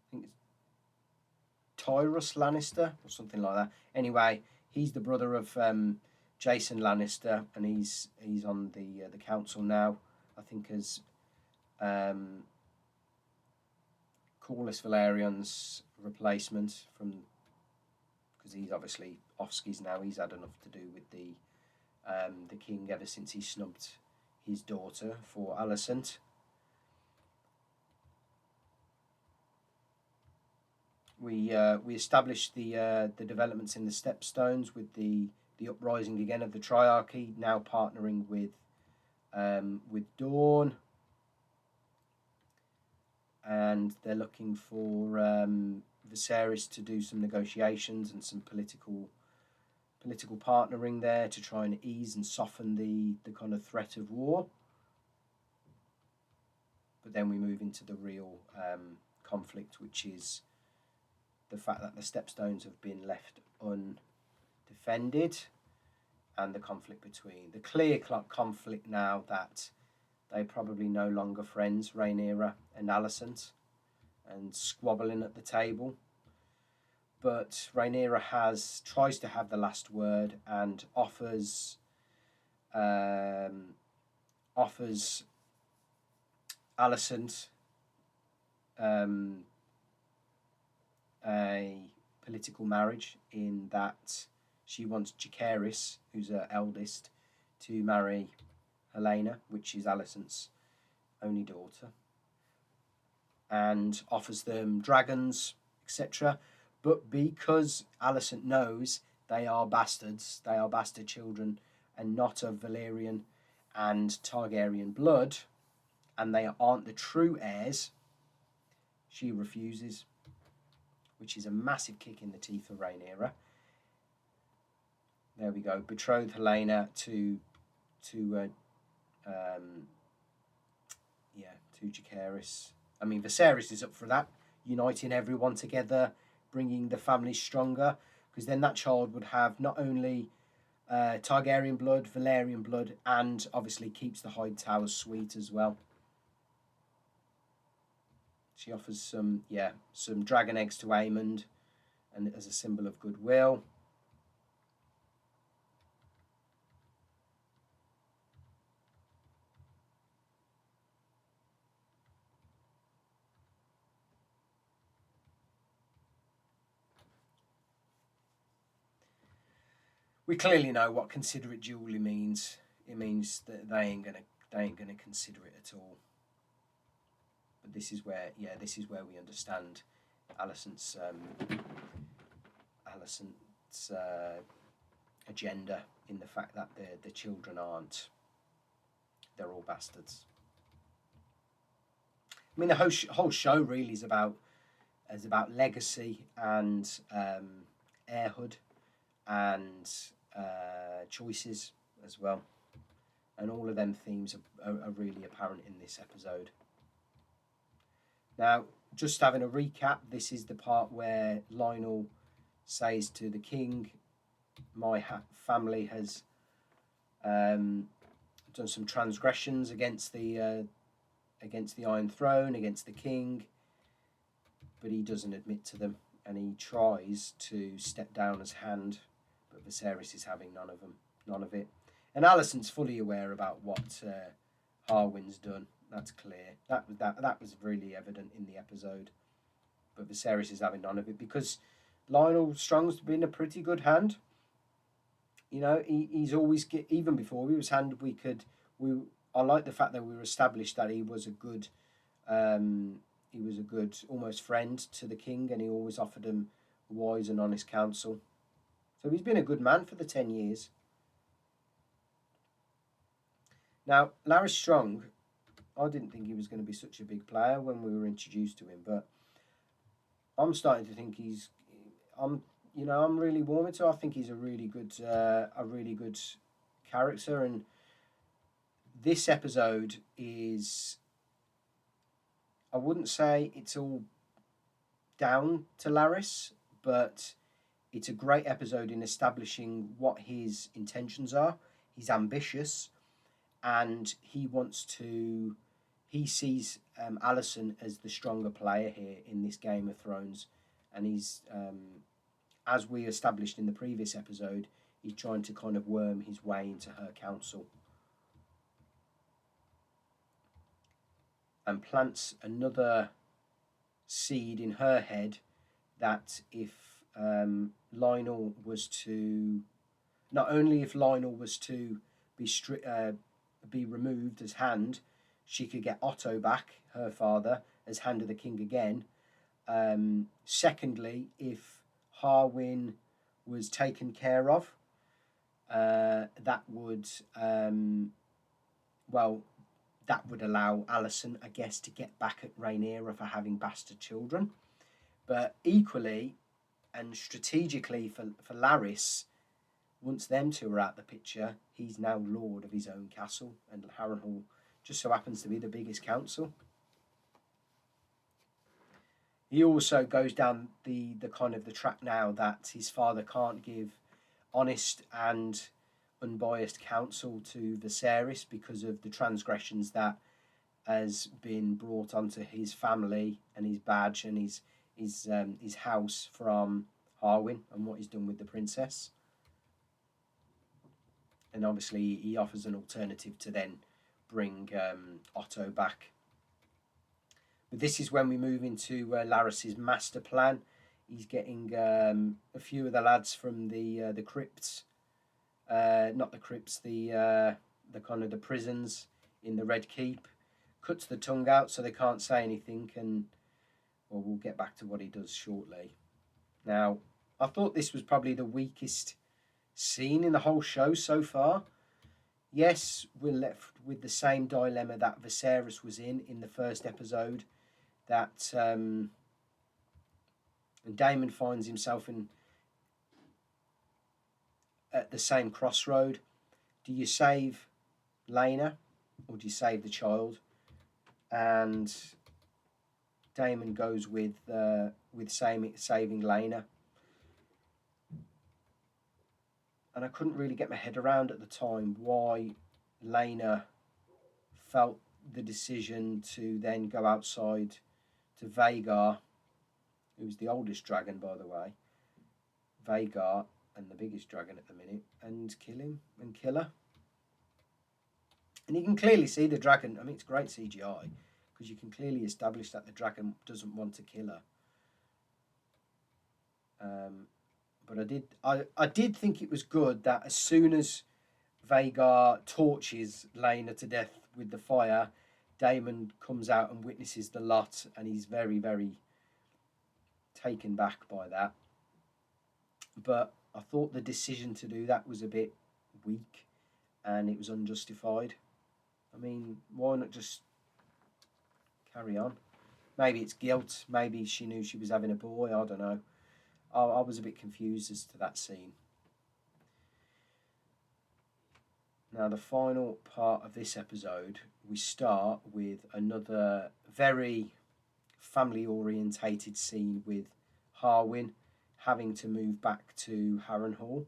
I think it's Tyrus Lannister or something like that. Anyway, he's the brother of Jason Lannister, and he's on the council now. I think as Corlys Valyrian's replacement, from because he's obviously off skis now. He's had enough to do with the king ever since he snubbed his daughter for Alicent. We established the developments in the Stepstones with the uprising again of the Triarchy, now partnering with Dawn, and they're looking for Viserys to do some negotiations and some political partnering there to try and ease and soften the kind of threat of war. But then we move into the real conflict, which is the fact that the stepstones have been left undefended, and the conflict between the clear conflict now that they're probably no longer friends, Rhaenyra and Alicent, and squabbling at the table. But Rhaenyra tries to have the last word and offers Alicent a political marriage, in that she wants Jacaerys, who's her eldest, to marry Helena, which is Alicent's only daughter, and offers them dragons, etc. But because Alicent knows they are bastards, they are bastard children, and not of Valyrian and Targaryen blood, and they aren't the true heirs, she refuses, which is a massive kick in the teeth of Rhaenyra. There we go. Betrothed Helena to Jacaerys. I mean, Viserys is up for that, uniting everyone together, bringing the family stronger, because then that child would have not only Targaryen blood, Valyrian blood, and obviously keeps the Hightowers sweet as well. She offers some dragon eggs to Ayman, and as a symbol of goodwill. We clearly know what considerate duly means. It means that they ain't gonna consider it at all. But this is where we understand Alicent's agenda, in the fact that the children aren't. They're all bastards. I mean, the whole show really is about legacy and heirhood and choices as well, and all of them themes are really apparent in this episode. Now, just having a recap, this is the part where Lionel says to the king, my family has done some transgressions against the Iron Throne, against the king, but he doesn't admit to them, and he tries to step down as hand, but Viserys is having none of it. And Alicent's fully aware about what Harwin's done. That's clear. That was really evident in the episode. But Viserys is having none of it, because Lionel Strong's been a pretty good hand. You know, he's always even before he was hand. I like the fact that we were established that he was a good almost friend to the king, and he always offered him wise and honest counsel. So he's been a good man for the 10 years. Now, Larys Strong, I didn't think he was going to be such a big player when we were introduced to him, but I'm starting to think I'm really warming to. I think he's a really good character, and this episode is, I wouldn't say it's all down to Larys, but it's a great episode in establishing what his intentions are. He's ambitious, and he sees Alicent as the stronger player here in this Game of Thrones, and he's, as we established in the previous episode, he's trying to kind of worm his way into her council, and plants another seed in her head that if Lionel was to be removed as hand, she could get Otto back, her father, as hand of the king again. Secondly, if Harwin was taken care of, that would allow Alicent, I guess, to get back at Rhaenyra for having bastard children. But equally and strategically for Larys, once them two are out the picture, he's now lord of his own castle, and Harrenhal just so happens to be the biggest council. he also goes down the kind of the track now that his father can't give honest and unbiased counsel to Viserys because of the transgressions that has been brought onto his family and his badge and his house from Harwin and what he's done with the princess. And obviously he offers an alternative to then bring Otto back. But this is when we move into Larys's master plan. He's getting a few of the lads from the crypts, not the crypts, the kind of the prisons in the Red Keep. Cuts the tongue out so they can't say anything, and well, we'll get back to what he does shortly. Now, I thought this was probably the weakest scene in the whole show so far. Yes, we're left with the same dilemma that Viserys was in the first episode, that and Damon finds himself in at the same crossroad. Do you save Lena or do you save the child? And Damon goes with saving Lena. And I couldn't really get my head around at the time why Lena felt the decision to then go outside to Vhagar, who's the oldest dragon, by the way, Vhagar, and the biggest dragon at the minute, and kill him and kill her. And you can clearly see the dragon. I mean, it's great CGI because you can clearly establish that the dragon doesn't want to kill her. But I did think it was good that as soon as Vhagar torches Lena to death with the fire, Damon comes out and witnesses the lot, and he's very, very taken back by that. But I thought the decision to do that was a bit weak and it was unjustified. I mean, why not just carry on? Maybe it's guilt. Maybe she knew she was having a boy. I don't know. I was a bit confused as to that scene. Now, the final part of this episode, we start with another very family-orientated scene with Harwin having to move back to Harrenhal.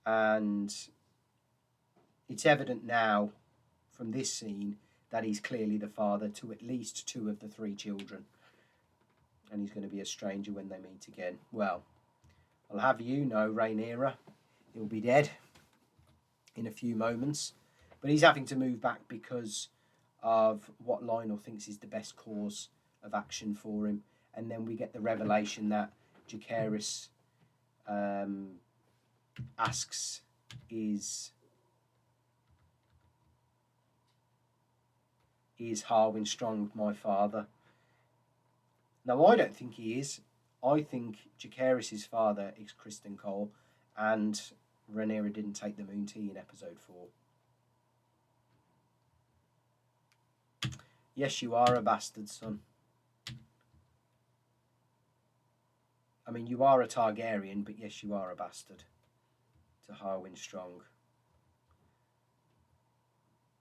And it's evident now from this scene that he's clearly the father to at least 2 of the 3 children. And he's going to be a stranger when they meet again. Well, I'll have you know, Rhaenyra, he'll be dead in a few moments. But he's having to move back because of what Lionel thinks is the best course of action for him. And then we get the revelation that Jacaerys asks is Harwin Strong my father? Now, I don't think he is. I think Jacaerys' father is Criston Cole, and Rhaenyra didn't take the moon tea in episode 4. Yes, you are a bastard, son. I mean, you are a Targaryen, but yes, you are a bastard to Harwin Strong.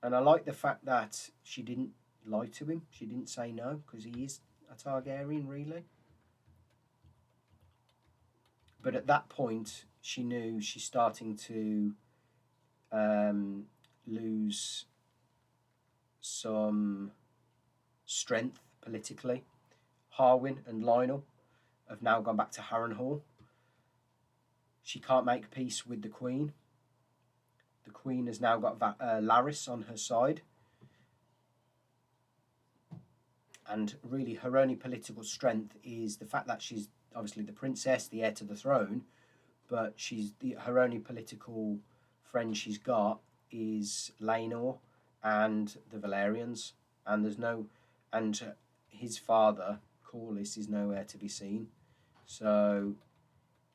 And I like the fact that she didn't lie to him. She didn't say no, because he is a Targaryen, really. But at that point, she knew she's starting to lose some strength politically. Harwin and Lionel have now gone back to Harrenhal. She can't make peace with the Queen. The Queen has now got Larys on her side. And really, her only political strength is the fact that she's obviously the princess, the heir to the throne, but her only political friend she's got is Laenor and the Valerians, and his father Corlys is nowhere to be seen. So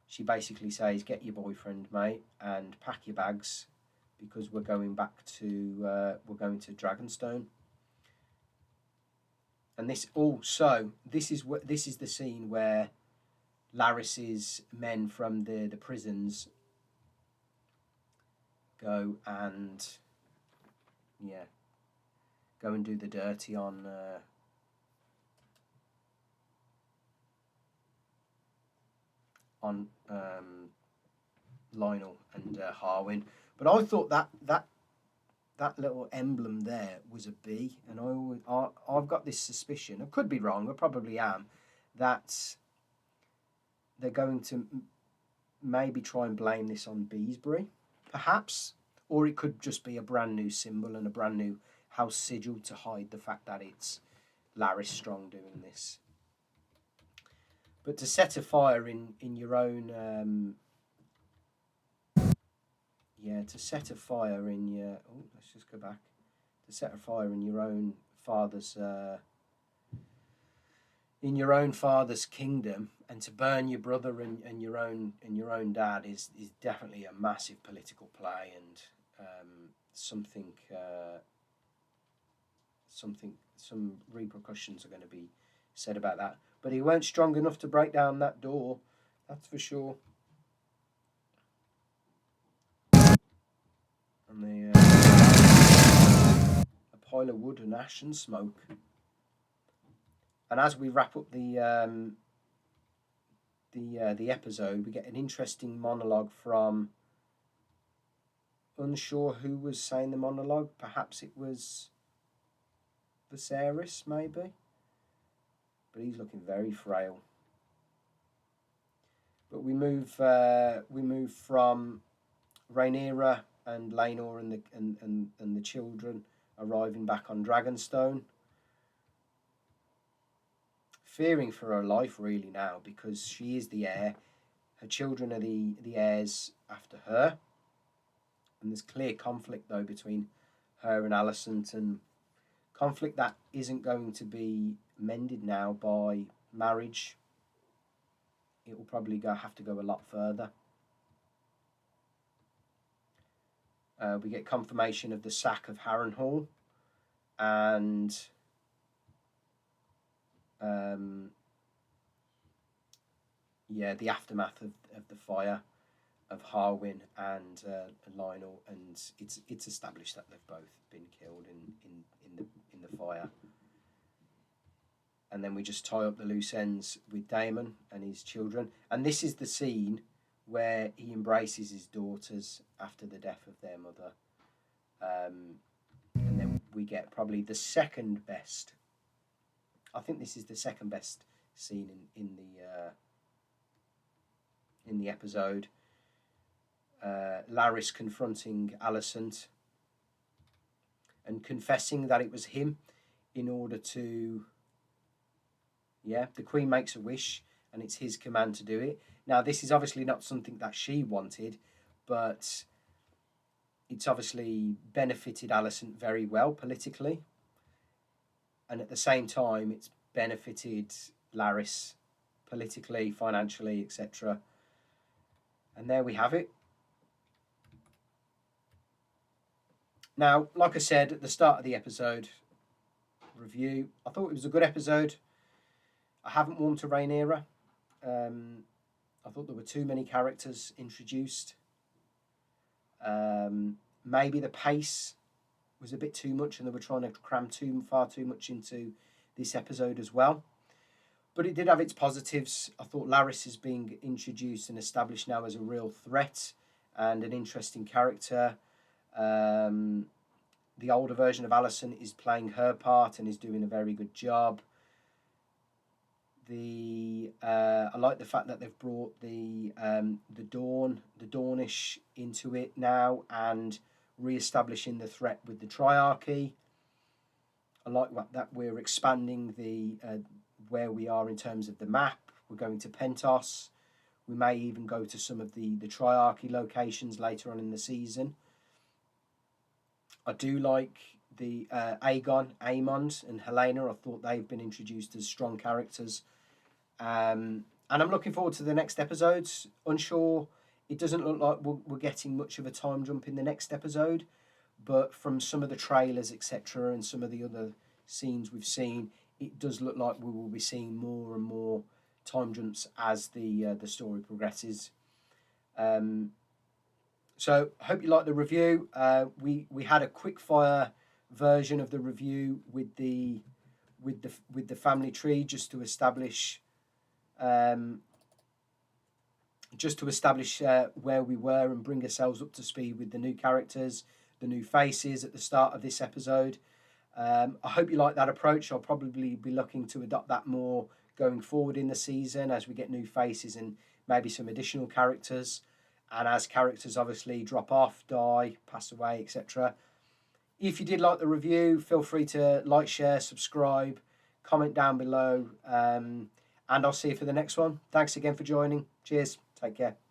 she basically says, "Get your boyfriend, mate, and pack your bags, because we're going back to Dragonstone." And this is the scene where Larys's men from the prisons go and do the dirty on on Lionel and Harwin. But I thought that little emblem there was a bee, and I've got this suspicion. I could be wrong. I probably am. That they're going to maybe try and blame this on Beesbury, perhaps, or it could just be a brand new symbol and a brand new house sigil to hide the fact that it's Larys Strong doing this. But to set a fire in your own, to set a fire in your. Oh, let's just go back. To set a fire in your own father's. In your own father's kingdom, and to burn your brother and your own dad is definitely a massive political play, and some repercussions are going to be said about that. But he weren't strong enough to break down that door, that's for sure. And a pile of wood and ash and smoke. And as we wrap up the episode, we get an interesting monologue from, unsure who was saying the monologue. Perhaps it was Viserys, maybe. But he's looking very frail. But we move from Rhaenyra and Laenor and the children arriving back on Dragonstone, fearing for her life really now, because she is the heir. Her children are the heirs after her, and there's clear conflict though between her and Alicent, and conflict that isn't going to be mended now by marriage. It will probably have to go a lot further. We get confirmation of the sack of Harrenhal, and the aftermath of the fire of Harwin and Lionel, and it's established that they've both been killed in the fire. And then we just tie up the loose ends with Damon and his children, and this is the scene where he embraces his daughters after the death of their mother, and then we get probably the second best. I think this is the second best scene in the episode. Larys confronting Alicent and confessing that it was him, in order to. The Queen makes a wish, and it's his command to do it. Now, this is obviously not something that she wanted, but it's obviously benefited Alicent very well politically. And at the same time, it's benefited Larys politically, financially, etc. And there we have it. Now, like I said at the start of the episode review, I thought it was a good episode. I haven't warmed to Rhaenyra. I thought there were too many characters introduced. Maybe the pace was a bit too much, and they were trying to cram far too much into this episode as well. But it did have its positives. I thought Larys is being introduced and established now as a real threat and an interesting character. The older version of Alicent is playing her part and is doing a very good job. I like the fact that they've brought the Dornish into it now, and re-establishing the threat with the Triarchy. I like that we're expanding the where we are in terms of the map. We're going to Pentos. We may even go to some of the Triarchy locations later on in the season. I do like the Ayman and Helena. I thought they've been introduced as strong characters. And I'm looking forward to the next episodes. Unsure, it doesn't look like we're getting much of a time jump in the next episode, but from some of the trailers, etc., and some of the other scenes we've seen, it does look like we will be seeing more and more time jumps as the story progresses. So I hope you like the review. We had a quick fire version of the review with the family tree, just to establish just to establish where we were and bring ourselves up to speed with the new characters, the new faces at the start of this episode. I hope you like that approach. I'll probably be looking to adopt that more going forward in the season as we get new faces and maybe some additional characters. And as characters obviously drop off, die, pass away, etc. If you did like the review, feel free to like, share, subscribe, comment down below. And I'll see you for the next one. Thanks again for joining. Cheers. Take care.